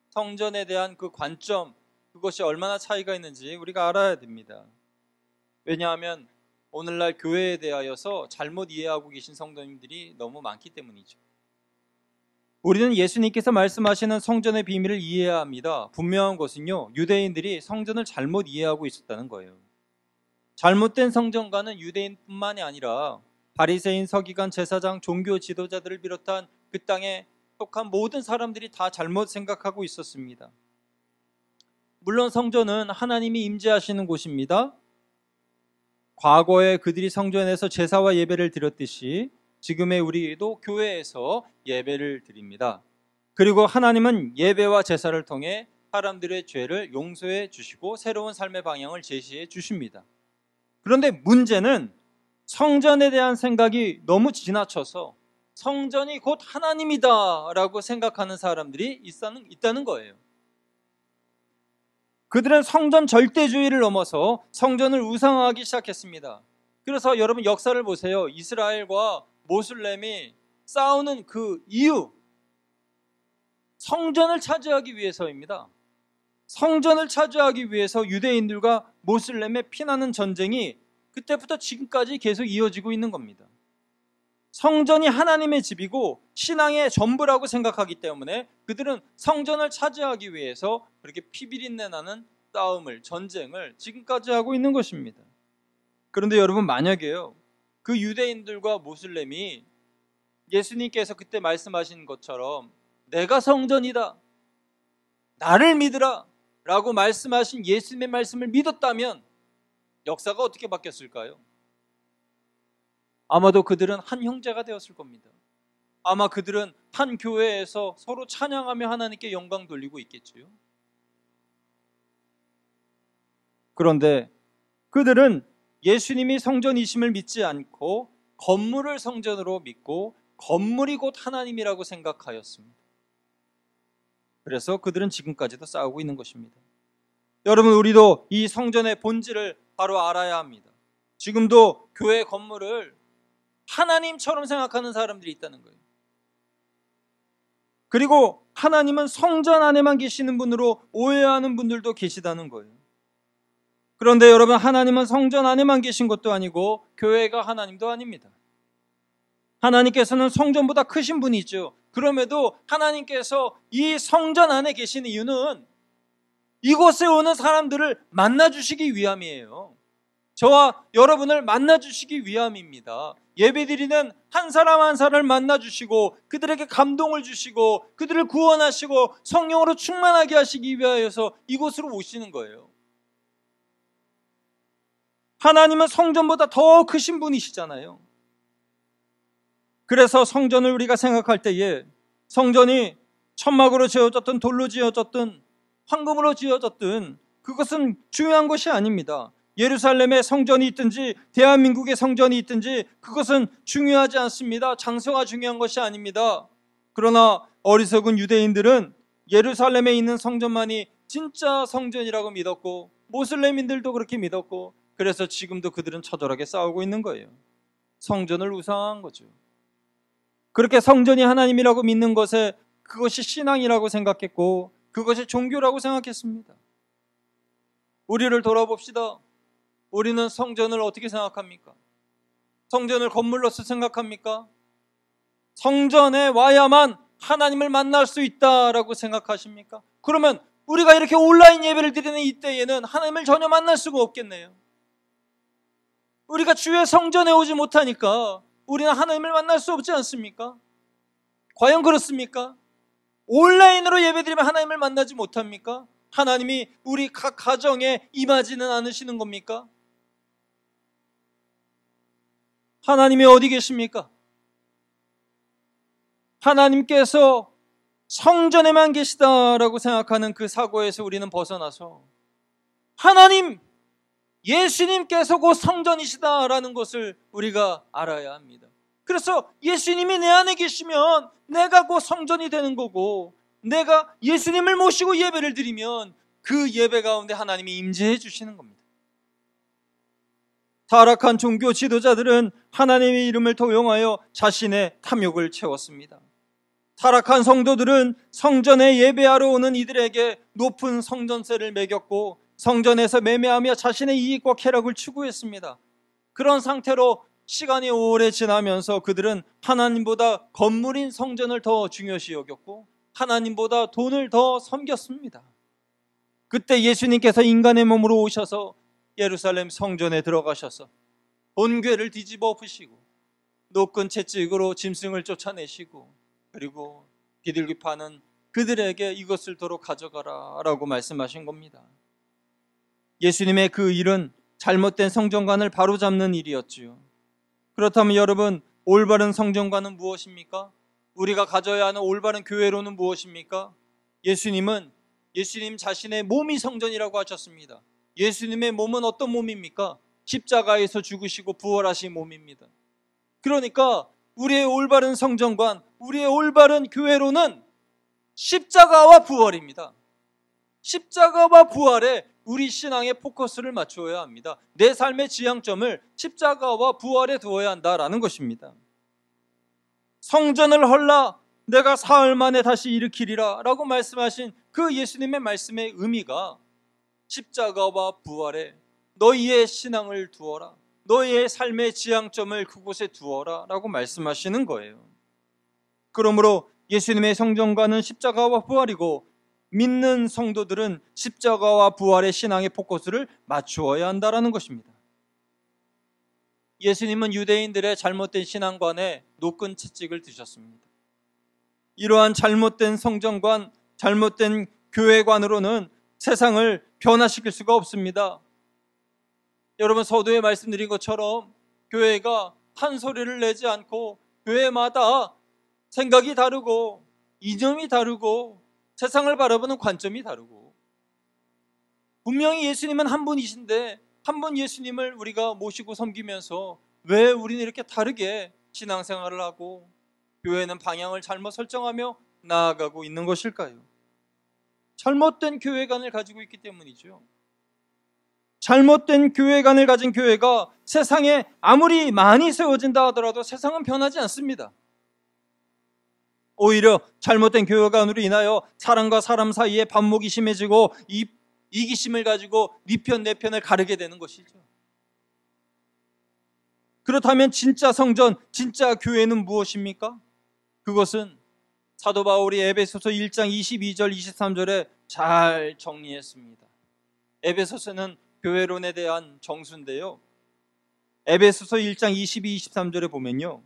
Speaker 2: 성전에 대한 그 관점, 그것이 얼마나 차이가 있는지 우리가 알아야 됩니다. 왜냐하면 오늘날 교회에 대하여서 잘못 이해하고 계신 성도님들이 너무 많기 때문이죠. 우리는 예수님께서 말씀하시는 성전의 비밀을 이해해야 합니다. 분명한 것은요, 유대인들이 성전을 잘못 이해하고 있었다는 거예요. 잘못된 성전관은 유대인뿐만이 아니라 바리새인, 서기관, 제사장, 종교 지도자들을 비롯한 그 땅에 속한 모든 사람들이 다 잘못 생각하고 있었습니다. 물론 성전은 하나님이 임재하시는 곳입니다. 과거에 그들이 성전에서 제사와 예배를 드렸듯이 지금의 우리도 교회에서 예배를 드립니다. 그리고 하나님은 예배와 제사를 통해 사람들의 죄를 용서해 주시고 새로운 삶의 방향을 제시해 주십니다. 그런데 문제는 성전에 대한 생각이 너무 지나쳐서 성전이 곧 하나님이다 라고 생각하는 사람들이 있다는 거예요. 그들은 성전 절대주의를 넘어서 성전을 우상화하기 시작했습니다. 그래서 여러분 역사를 보세요. 이스라엘과 모슬렘이 싸우는 그 이유, 성전을 차지하기 위해서입니다. 성전을 차지하기 위해서 유대인들과 모슬렘의 피나는 전쟁이 그때부터 지금까지 계속 이어지고 있는 겁니다. 성전이 하나님의 집이고 신앙의 전부라고 생각하기 때문에 그들은 성전을 차지하기 위해서 그렇게 피비린내 나는 싸움을, 전쟁을 지금까지 하고 있는 것입니다. 그런데 여러분 만약에요, 그 유대인들과 모슬렘이 예수님께서 그때 말씀하신 것처럼 내가 성전이다, 나를 믿으라 라고 말씀하신 예수님의 말씀을 믿었다면 역사가 어떻게 바뀌었을까요? 아마도 그들은 한 형제가 되었을 겁니다. 아마 그들은 한 교회에서 서로 찬양하며 하나님께 영광 돌리고 있겠지요. 그런데 그들은 예수님이 성전이심을 믿지 않고 건물을 성전으로 믿고 건물이 곧 하나님이라고 생각하였습니다. 그래서 그들은 지금까지도 싸우고 있는 것입니다. 여러분, 우리도 이 성전의 본질을 바로 알아야 합니다. 지금도 교회 건물을 하나님처럼 생각하는 사람들이 있다는 거예요. 그리고 하나님은 성전 안에만 계시는 분으로 오해하는 분들도 계시다는 거예요. 그런데 여러분, 하나님은 성전 안에만 계신 것도 아니고 교회가 하나님도 아닙니다. 하나님께서는 성전보다 크신 분이죠. 그럼에도 하나님께서 이 성전 안에 계신 이유는 이곳에 오는 사람들을 만나주시기 위함이에요. 저와 여러분을 만나주시기 위함입니다. 예배드리는 한 사람 한 사람을 만나주시고 그들에게 감동을 주시고 그들을 구원하시고 성령으로 충만하게 하시기 위하여서 이곳으로 오시는 거예요. 하나님은 성전보다 더 크신 분이시잖아요. 그래서 성전을 우리가 생각할 때에 성전이 천막으로 지어졌든 돌로 지어졌든 황금으로 지어졌든 그것은 중요한 것이 아닙니다. 예루살렘에 성전이 있든지 대한민국에 성전이 있든지 그것은 중요하지 않습니다. 장소가 중요한 것이 아닙니다. 그러나 어리석은 유대인들은 예루살렘에 있는 성전만이 진짜 성전이라고 믿었고 모슬렘인들도 그렇게 믿었고 그래서 지금도 그들은 처절하게 싸우고 있는 거예요. 성전을 우상한 거죠. 그렇게 성전이 하나님이라고 믿는 것에 그것이 신앙이라고 생각했고 그것이 종교라고 생각했습니다. 우리를 돌아봅시다. 우리는 성전을 어떻게 생각합니까? 성전을 건물로서 생각합니까? 성전에 와야만 하나님을 만날 수 있다라고 생각하십니까? 그러면 우리가 이렇게 온라인 예배를 드리는 이때에는 하나님을 전혀 만날 수가 없겠네요. 우리가 주의 성전에 오지 못하니까 우리는 하나님을 만날 수 없지 않습니까? 과연 그렇습니까? 온라인으로 예배드리면 하나님을 만나지 못합니까? 하나님이 우리 각 가정에 임하지는 않으시는 겁니까? 하나님이 어디 계십니까? 하나님께서 성전에만 계시다라고 생각하는 그 사고에서 우리는 벗어나서 하나님, 예수님께서 곧 성전이시다라는 것을 우리가 알아야 합니다. 그래서 예수님이 내 안에 계시면 내가 곧 성전이 되는 거고 내가 예수님을 모시고 예배를 드리면 그 예배 가운데 하나님이 임재해 주시는 겁니다. 타락한 종교 지도자들은 하나님의 이름을 도용하여 자신의 탐욕을 채웠습니다. 타락한 성도들은 성전에 예배하러 오는 이들에게 높은 성전세를 매겼고 성전에서 매매하며 자신의 이익과 쾌락을 추구했습니다. 그런 상태로 시간이 오래 지나면서 그들은 하나님보다 건물인 성전을 더 중요시 여겼고 하나님보다 돈을 더 섬겼습니다. 그때 예수님께서 인간의 몸으로 오셔서 예루살렘 성전에 들어가셔서 본궤를 뒤집어 엎으시고 노끈 채찍으로 짐승을 쫓아내시고 그리고 비둘기 파는 그들에게 이것을 도로 가져가라 라고 말씀하신 겁니다. 예수님의 그 일은 잘못된 성전관을 바로잡는 일이었지요. 그렇다면 여러분, 올바른 성전관은 무엇입니까? 우리가 가져야 하는 올바른 교회로는 무엇입니까? 예수님 자신의 몸이 성전이라고 하셨습니다. 예수님의 몸은 어떤 몸입니까? 십자가에서 죽으시고 부활하신 몸입니다. 그러니까 우리의 올바른 성전관, 우리의 올바른 교회로는 십자가와 부활입니다. 십자가와 부활에 우리 신앙의 포커스를 맞추어야 합니다. 내 삶의 지향점을 십자가와 부활에 두어야 한다라는 것입니다. 성전을 헐라 내가 사흘 만에 다시 일으키리라 라고 말씀하신 그 예수님의 말씀의 의미가 십자가와 부활에 너희의 신앙을 두어라, 너희의 삶의 지향점을 그곳에 두어라 라고 말씀하시는 거예요. 그러므로 예수님의 성전관은 십자가와 부활이고 믿는 성도들은 십자가와 부활의 신앙의 포커스를 맞추어야 한다는 것입니다. 예수님은 유대인들의 잘못된 신앙관에 노끈 채찍을 드셨습니다. 이러한 잘못된 성전관, 잘못된 교회관으로는 세상을 변화시킬 수가 없습니다. 여러분, 서두에 말씀드린 것처럼 교회가 한 소리를 내지 않고 교회마다 생각이 다르고 이념이 다르고 세상을 바라보는 관점이 다르고 분명히 예수님은 한 분이신데 한 분 예수님을 우리가 모시고 섬기면서 왜 우리는 이렇게 다르게 신앙생활을 하고 교회는 방향을 잘못 설정하며 나아가고 있는 것일까요? 잘못된 교회관을 가지고 있기 때문이죠. 잘못된 교회관을 가진 교회가 세상에 아무리 많이 세워진다 하더라도 세상은 변하지 않습니다. 오히려 잘못된 교회관으로 인하여 사람과 사람 사이에 반목이 심해지고 이기심을 가지고 네 편 내 편을 가르게 되는 것이죠. 그렇다면 진짜 성전, 진짜 교회는 무엇입니까? 그것은 사도 바울이 에베소서 1장 22절 23절에 잘 정리했습니다. 에베소서는 교회론에 대한 정수인데요, 에베소서 1장 22, 23절에 보면요,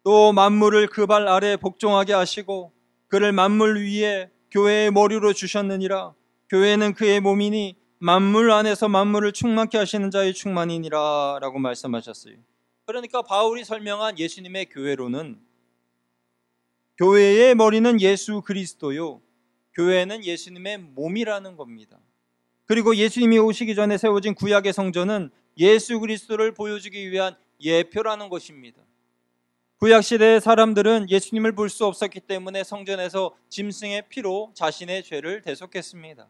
Speaker 2: 또 만물을 그 발 아래 복종하게 하시고 그를 만물 위에 교회의 머리로 주셨느니라. 교회는 그의 몸이니 만물 안에서 만물을 충만케 하시는 자의 충만이니라 라고 말씀하셨어요. 그러니까 바울이 설명한 예수님의 교회론은 교회의 머리는 예수 그리스도요, 교회는 예수님의 몸이라는 겁니다. 그리고 예수님이 오시기 전에 세워진 구약의 성전은 예수 그리스도를 보여주기 위한 예표라는 것입니다. 구약시대의 사람들은 예수님을 볼 수 없었기 때문에 성전에서 짐승의 피로 자신의 죄를 대속했습니다.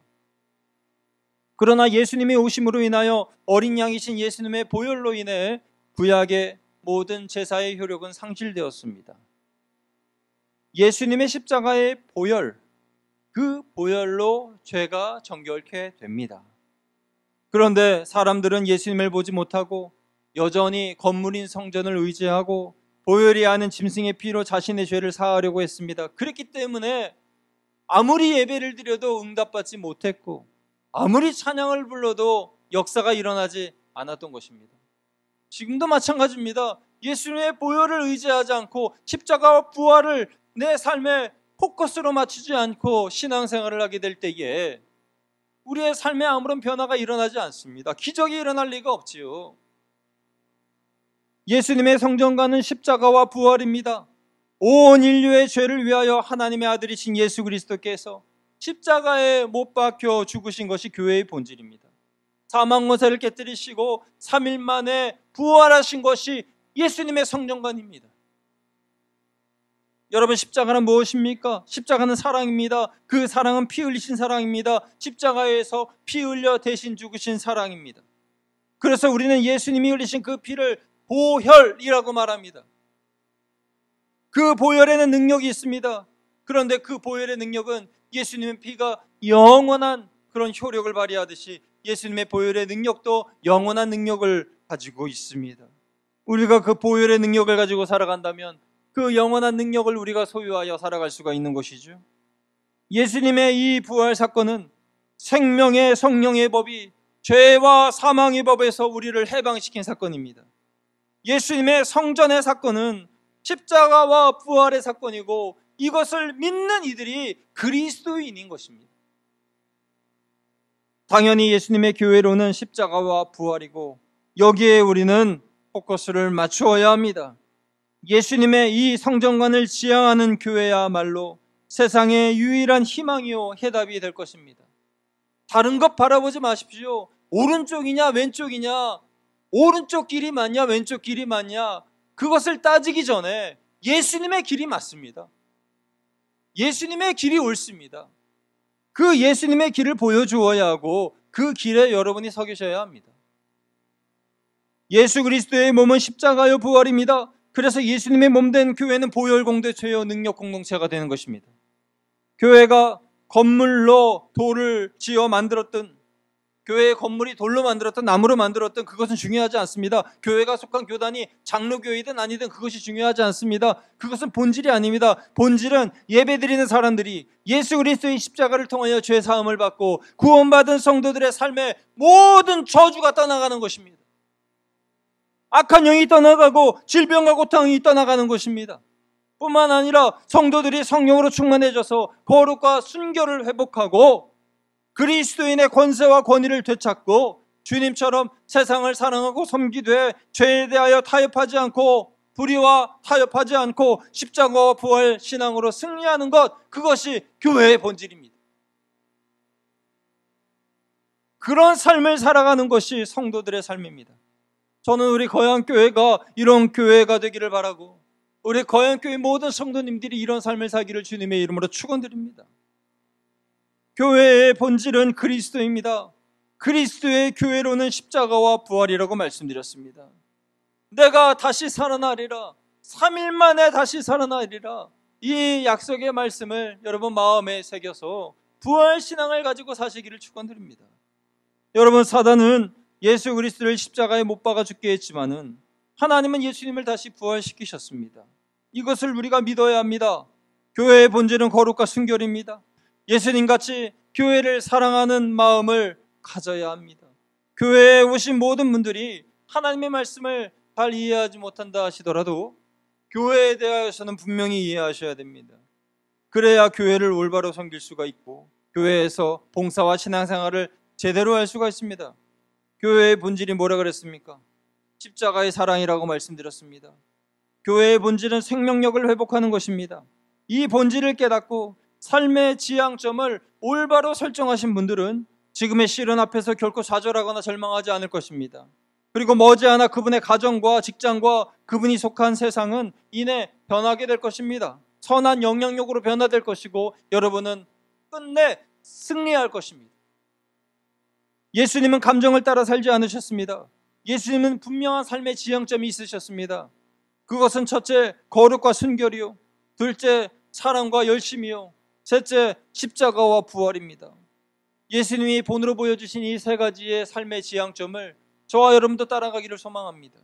Speaker 2: 그러나 예수님이 오심으로 인하여 어린 양이신 예수님의 보혈로 인해 구약의 모든 제사의 효력은 상실되었습니다. 예수님의 십자가의 보혈, 그 보혈로 죄가 정결케 됩니다. 그런데 사람들은 예수님을 보지 못하고 여전히 건물인 성전을 의지하고 보혈이 아는 짐승의 피로 자신의 죄를 사하려고 했습니다. 그렇기 때문에 아무리 예배를 드려도 응답받지 못했고 아무리 찬양을 불러도 역사가 일어나지 않았던 것입니다. 지금도 마찬가지입니다. 예수님의 보혈을 의지하지 않고 십자가와 부활을 내 삶의 포커스로 맞추지 않고 신앙생활을 하게 될 때에 우리의 삶에 아무런 변화가 일어나지 않습니다. 기적이 일어날 리가 없지요. 예수님의 성전과는 십자가와 부활입니다. 온 인류의 죄를 위하여 하나님의 아들이신 예수 그리스도께서 십자가에 못 박혀 죽으신 것이 교회의 본질입니다. 사망 권세를 깨뜨리시고 3일 만에 부활하신 것이 예수님의 성전관입니다. 여러분, 십자가는 무엇입니까? 십자가는 사랑입니다. 그 사랑은 피 흘리신 사랑입니다. 십자가에서 피 흘려 대신 죽으신 사랑입니다. 그래서 우리는 예수님이 흘리신 그 피를 보혈이라고 말합니다. 그 보혈에는 능력이 있습니다. 그런데 그 보혈의 능력은 예수님의 피가 영원한 그런 효력을 발휘하듯이 예수님의 보혈의 능력도 영원한 능력을 가지고 있습니다. 우리가 그 보혈의 능력을 가지고 살아간다면 그 영원한 능력을 우리가 소유하여 살아갈 수가 있는 것이죠. 예수님의 이 부활 사건은 생명의 성령의 법이 죄와 사망의 법에서 우리를 해방시킨 사건입니다. 예수님의 성전의 사건은 십자가와 부활의 사건이고 이것을 믿는 이들이 그리스도인인 것입니다. 당연히 예수님의 교회로는 십자가와 부활이고 여기에 우리는 포커스를 맞추어야 합니다. 예수님의 이 성전관을 지향하는 교회야말로 세상의 유일한 희망이요 해답이 될 것입니다. 다른 것 바라보지 마십시오. 오른쪽이냐 왼쪽이냐, 오른쪽 길이 맞냐 왼쪽 길이 맞냐, 그것을 따지기 전에 예수님의 길이 맞습니다. 예수님의 길이 옳습니다. 그 예수님의 길을 보여주어야 하고 그 길에 여러분이 서 계셔야 합니다. 예수 그리스도의 몸은 십자가요 부활입니다. 그래서 예수님의 몸된 교회는 보혈 공동체요 능력 공동체가 되는 것입니다. 교회가 건물로 돌을 지어 만들었든 교회의 건물이 돌로 만들었든 나무로 만들었든 그것은 중요하지 않습니다. 교회가 속한 교단이 장로교회든 아니든 그것이 중요하지 않습니다. 그것은 본질이 아닙니다. 본질은 예배드리는 사람들이 예수 그리스도의 십자가를 통하여 죄 사함을 받고 구원받은 성도들의 삶에 모든 저주가 떠나가는 것입니다. 악한 영이 떠나가고 질병과 고통이 떠나가는 것입니다. 뿐만 아니라 성도들이 성령으로 충만해져서 거룩과 순결을 회복하고 그리스도인의 권세와 권위를 되찾고 주님처럼 세상을 사랑하고 섬기되 죄에 대하여 타협하지 않고 불의와 타협하지 않고 십자가와 부활 신앙으로 승리하는 것, 그것이 교회의 본질입니다. 그런 삶을 살아가는 것이 성도들의 삶입니다. 저는 우리 거양교회가 이런 교회가 되기를 바라고 우리 거양교회 모든 성도님들이 이런 삶을 살기를 주님의 이름으로 축원드립니다. 교회의 본질은 그리스도입니다. 그리스도의 교회로는 십자가와 부활이라고 말씀드렸습니다. 내가 다시 살아나리라, 3일 만에 다시 살아나리라, 이 약속의 말씀을 여러분 마음에 새겨서 부활신앙을 가지고 사시기를 축원드립니다. 여러분, 사단은 예수 그리스도를 십자가에 못 박아 죽게 했지만은 하나님은 예수님을 다시 부활시키셨습니다. 이것을 우리가 믿어야 합니다. 교회의 본질은 거룩과 순결입니다. 예수님같이 교회를 사랑하는 마음을 가져야 합니다. 교회에 오신 모든 분들이 하나님의 말씀을 잘 이해하지 못한다 하시더라도 교회에 대하여서는 분명히 이해하셔야 됩니다. 그래야 교회를 올바로 섬길 수가 있고 교회에서 봉사와 신앙생활을 제대로 할 수가 있습니다. 교회의 본질이 뭐라 그랬습니까? 십자가의 사랑이라고 말씀드렸습니다. 교회의 본질은 생명력을 회복하는 것입니다. 이 본질을 깨닫고 삶의 지향점을 올바로 설정하신 분들은 지금의 시련 앞에서 결코 좌절하거나 절망하지 않을 것입니다. 그리고 머지않아 그분의 가정과 직장과 그분이 속한 세상은 이내 변하게 될 것입니다. 선한 영향력으로 변화될 것이고 여러분은 끝내 승리할 것입니다. 예수님은 감정을 따라 살지 않으셨습니다. 예수님은 분명한 삶의 지향점이 있으셨습니다. 그것은 첫째, 거룩과 순결이요, 둘째, 사랑과 열심이요, 셋째, 십자가와 부활입니다. 예수님이 본으로 보여주신 이 세 가지의 삶의 지향점을 저와 여러분도 따라가기를 소망합니다.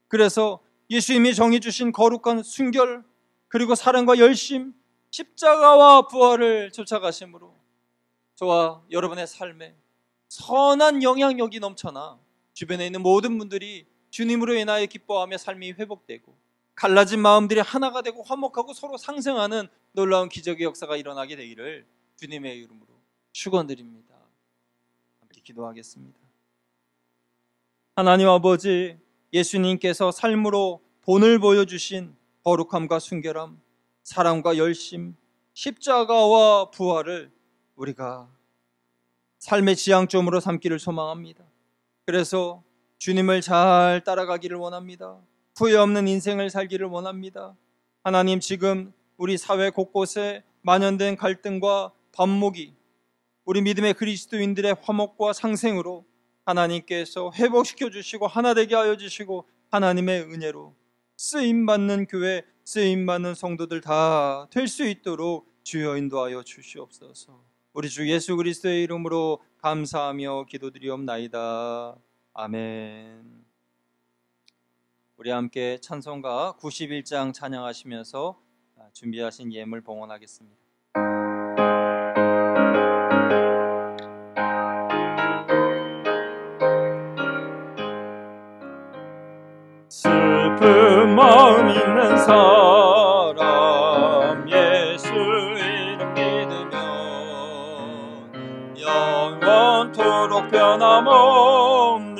Speaker 2: 그래서 예수님이 정해주신 거룩한 순결, 그리고 사랑과 열심, 십자가와 부활을 쫓아가심으로 저와 여러분의 삶에 선한 영향력이 넘쳐나 주변에 있는 모든 분들이 주님으로 인하여 기뻐하며 삶이 회복되고 갈라진 마음들이 하나가 되고 화목하고 서로 상생하는 놀라운 기적의 역사가 일어나게 되기를 주님의 이름으로 축원드립니다. 함께 기도하겠습니다. 하나님 아버지, 예수님께서 삶으로 본을 보여주신 거룩함과 순결함, 사랑과 열심, 십자가와 부활을 우리가 삶의 지향점으로 삼기를 소망합니다. 그래서 주님을 잘 따라가기를 원합니다. 후회 없는 인생을 살기를 원합니다. 하나님, 지금 우리 사회 곳곳에 만연된 갈등과 반목이 우리 믿음의 그리스도인들의 화목과 상생으로 하나님께서 회복시켜 주시고 하나 되게 하여 주시고 하나님의 은혜로 쓰임받는 교회, 쓰임받는 성도들 다 될 수 있도록 주여 인도하여 주시옵소서. 우리 주 예수 그리스도의 이름으로 감사하며 기도드리옵나이다. 아멘. 우리 함께 찬송가 91장 찬양하시면서 준비하신 예물 봉헌하겠습니다.
Speaker 3: 슬픈 마음 있는 사람 예수 이름 믿으면 영원토록 변함없는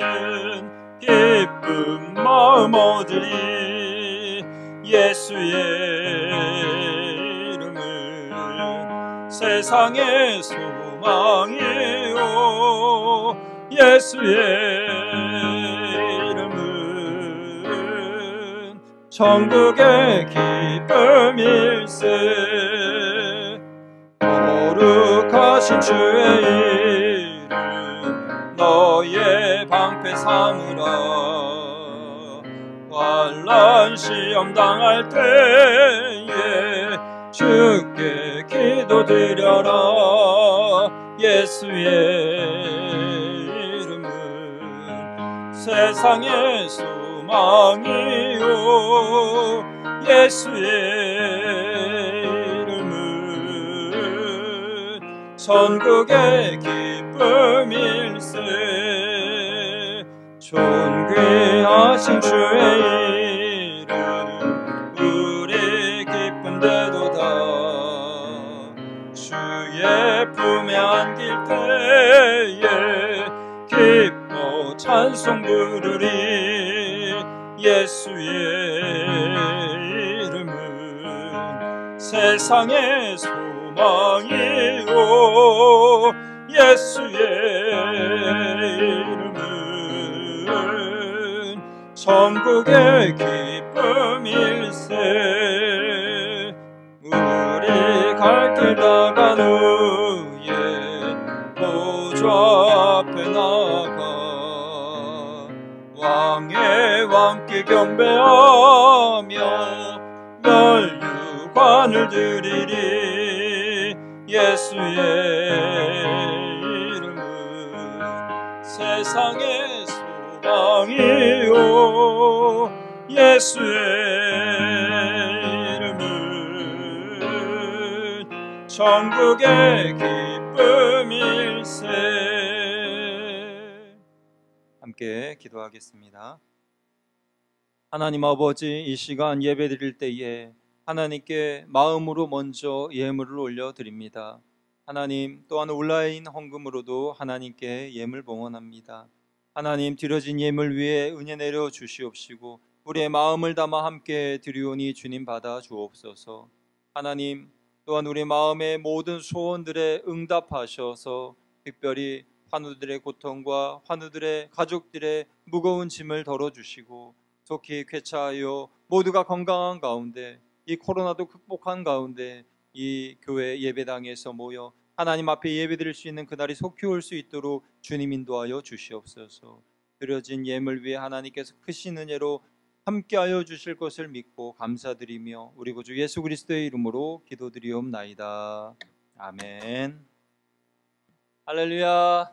Speaker 3: 기쁜 마음 얻으리. 예수의 이름은 세상의 소망이요, 예수의 천국의 기쁨일세. 거룩하신 주의 이름 너의 방패 삼으라. 환난 시험 당할 때에 주께 기도드려라. 예수의 이름은 세상의 소망이요, 예수의 이름은 천국의 기쁨일세. 존귀하신 주의 이름 우리 기쁜데도다. 주의 품에 안길 때에 기뻐 찬송 부르리. 예수의 이름은 세상의 소망이요, 예수의 이름은 천국의 기쁨일세. 우리 갈 길 다간 후에 경배하며 멸류관을 드리리. 예수의 이름은 세상의 소망이요, 예수의 이름은 천국의 기쁨일세.
Speaker 2: 함께 기도하겠습니다. 하나님 아버지, 이 시간 예배 드릴 때에 하나님께 마음으로 먼저 예물을 올려드립니다. 하나님, 또한 온라인 헌금으로도 하나님께 예물 봉헌합니다. 하나님, 드려진 예물 위에 은혜 내려 주시옵시고 우리의 마음을 담아 함께 드리오니 주님 받아 주옵소서. 하나님, 또한 우리 마음의 모든 소원들에 응답하셔서 특별히 환우들의 고통과 환우들의 가족들의 무거운 짐을 덜어주시고 속히 쾌차하여 모두가 건강한 가운데, 이 코로나도 극복한 가운데 이 교회 예배당에서 모여 하나님 앞에 예배드릴 수 있는 그날이 속히 올 수 있도록 주님 인도하여 주시옵소서. 드려진 예물 위에 하나님께서 크신 은혜로 함께하여 주실 것을 믿고 감사드리며 우리 구주 예수 그리스도의 이름으로 기도드리옵나이다. 아멘. 할렐루야.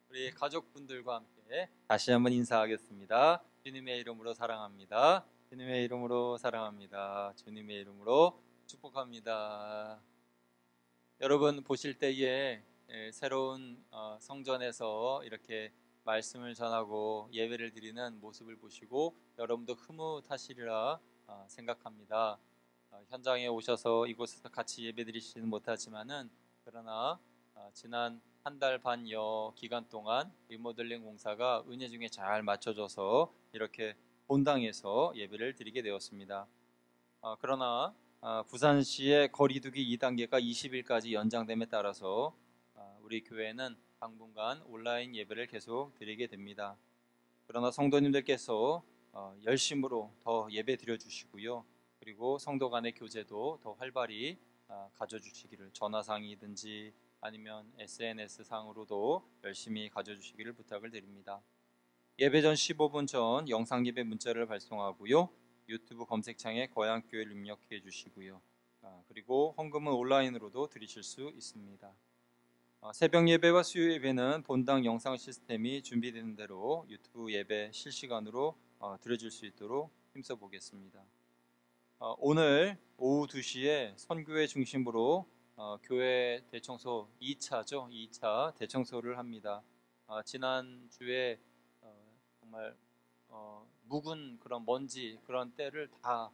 Speaker 2: 우리 가족분들과 함께 다시 한번 인사하겠습니다. 주님의 이름으로 사랑합니다. 주님의 이름으로 사랑합니다. 주님의 이름으로 축복합니다. 여러분 보실 때에 새로운 성전에서 이렇게 말씀을 전하고 예배를 드리는 모습을 보시고 여러분도 흐뭇하시리라 생각합니다. 현장에 오셔서 이곳에서 같이 예배 드리지는 못하지만은 그러나 지난 한 달 반여 기간 동안 리모델링 공사가 은혜 중에 잘 맞춰져서 이렇게 본당에서 예배를 드리게 되었습니다. 그러나 부산시의 거리두기 2단계가 20일까지 연장됨에 따라서 우리 교회는 당분간 온라인 예배를 계속 드리게 됩니다. 그러나 성도님들께서 열심으로 더 예배 드려주시고요. 그리고 성도 간의 교제도 더 활발히 가져주시기를, 전화상이든지 아니면 SNS 상으로도 열심히 가져주시기를 부탁을 드립니다. 예배 전 15분 전 영상 예배 문자를 발송하고요. 유튜브 검색창에 거양교회를 입력해 주시고요. 그리고 헌금은 온라인으로도 드리실 수 있습니다. 새벽 예배와 수요 예배는 본당 영상 시스템이 준비되는 대로 유튜브 예배 실시간으로 드려질 수 있도록 힘써 보겠습니다. 오늘 오후 2시에 선교회 중심으로 교회 대청소 2차죠. 2차 대청소를 합니다. 지난주에 정말 묵은 그런 먼지, 그런 때를 다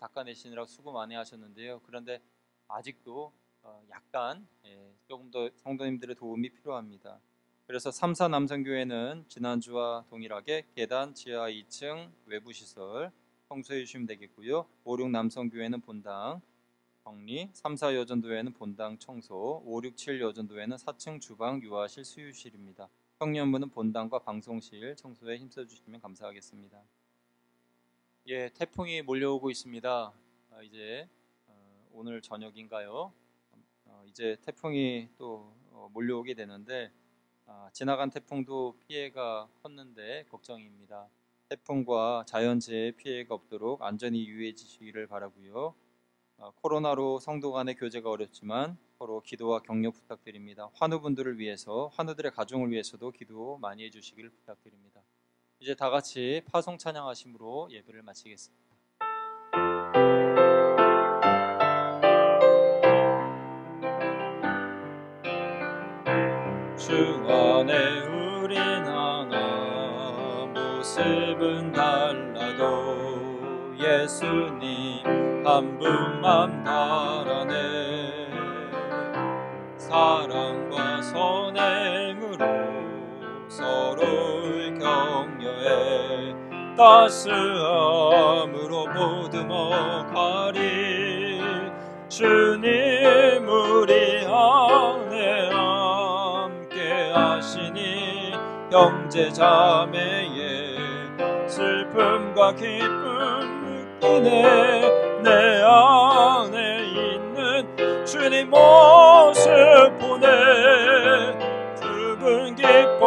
Speaker 2: 닦아내시느라 수고 많이 하셨는데요. 그런데 아직도 약간 조금 더 성도님들의 도움이 필요합니다. 그래서 3사 남성교회는 지난주와 동일하게 계단 지하 2층 외부 시설 청소해 주시면 되겠고요. 5, 6 남성교회는 본당 정리, 3, 4 여전도회는 본당 청소, 5, 6, 7 여전도회는 4층 주방, 유아실, 수유실입니다. 청년부는 본당과 방송실 청소에 힘써주시면 감사하겠습니다. 예, 태풍이 몰려오고 있습니다. 이제 오늘 저녁인가요? 이제 태풍이 또 몰려오게 되는데 지나간 태풍도 피해가 컸는데 걱정입니다. 태풍과 자연재해 피해가 없도록 안전히 유의해주시기를 바라고요. 코로나로 성도 간의 교제가 어렵지만 서로 기도와 격려 부탁드립니다. 환우분들을 위해서, 환우들의 가정을 위해서도 기도 많이 해주시기를 부탁드립니다. 이제 다 같이 파송 찬양하심으로 예배를 마치겠습니다.
Speaker 3: 주 안에 우린 하나, 모습은 달라도 예수님 한 분만 바라네. 사랑과 선행으로 서로를 격려해 따스함으로 보듬어가리. 주님 우리 안에 함께 하시니 형제 자매의 슬픔과 기쁨 느끼네. 내 안에 있는 주님 모습 보내 그분 기뻐하시네.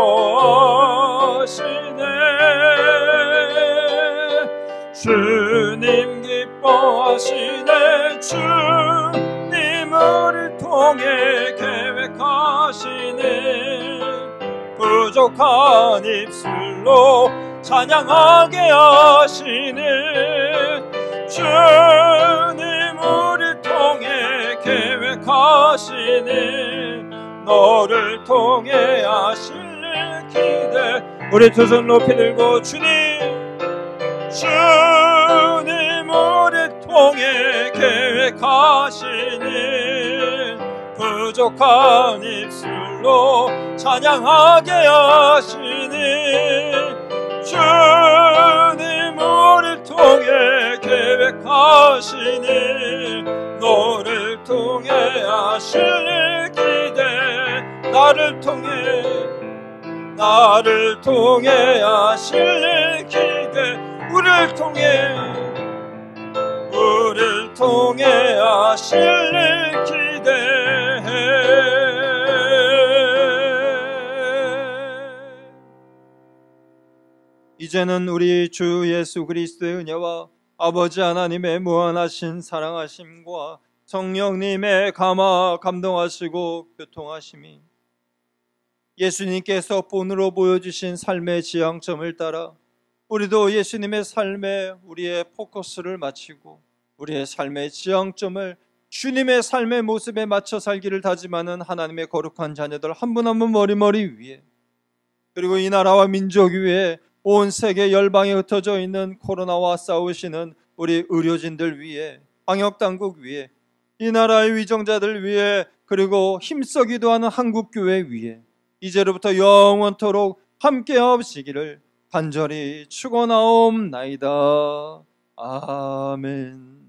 Speaker 3: 주님 우리를 통해 계획하시는 부족한 입술로 찬양하게 하시는 주님 우리를 통해 계획하시는 너를 통해 하실 일 기대. 우리 두 손 높이 들고 주님 우리를 통해 계획하시는 부족한 입술로 찬양하게 하시는 주님 우리를 통해 계획하시는 너를 통해 하실 일 기대. 나를 통해 하실 일 기대. 우리를 통해 하실 일 기대해.
Speaker 2: 이제는 우리 주 예수 그리스도의 은혜와 아버지 하나님의 무한하신 사랑하심과 성령님의 감동하시고 교통하심이 예수님께서 본으로 보여주신 삶의 지향점을 따라 우리도 예수님의 삶에 우리의 포커스를 맞추고 우리의 삶의 지향점을 주님의 삶의 모습에 맞춰 살기를 다짐하는 하나님의 거룩한 자녀들 한 분 한 분 머리머리 위에, 그리고 이 나라와 민족 위에, 온 세계 열방에 흩어져 있는 코로나와 싸우시는 우리 의료진들 위에, 방역당국 위에, 이 나라의 위정자들 위에, 그리고 힘써 기도하는 한국교회 위에 이제로부터 영원토록 함께 하시기를 간절히 축원하옵나이다. 아멘.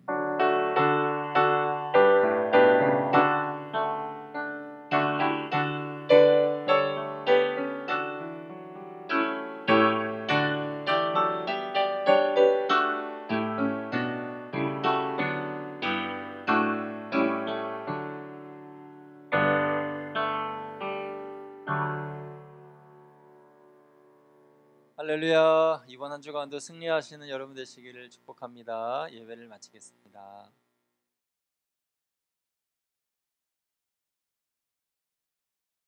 Speaker 2: 할렐루야. 이번 한 주간도 승리하시는 여러분 되시기를 축복합니다. 예배를 마치겠습니다.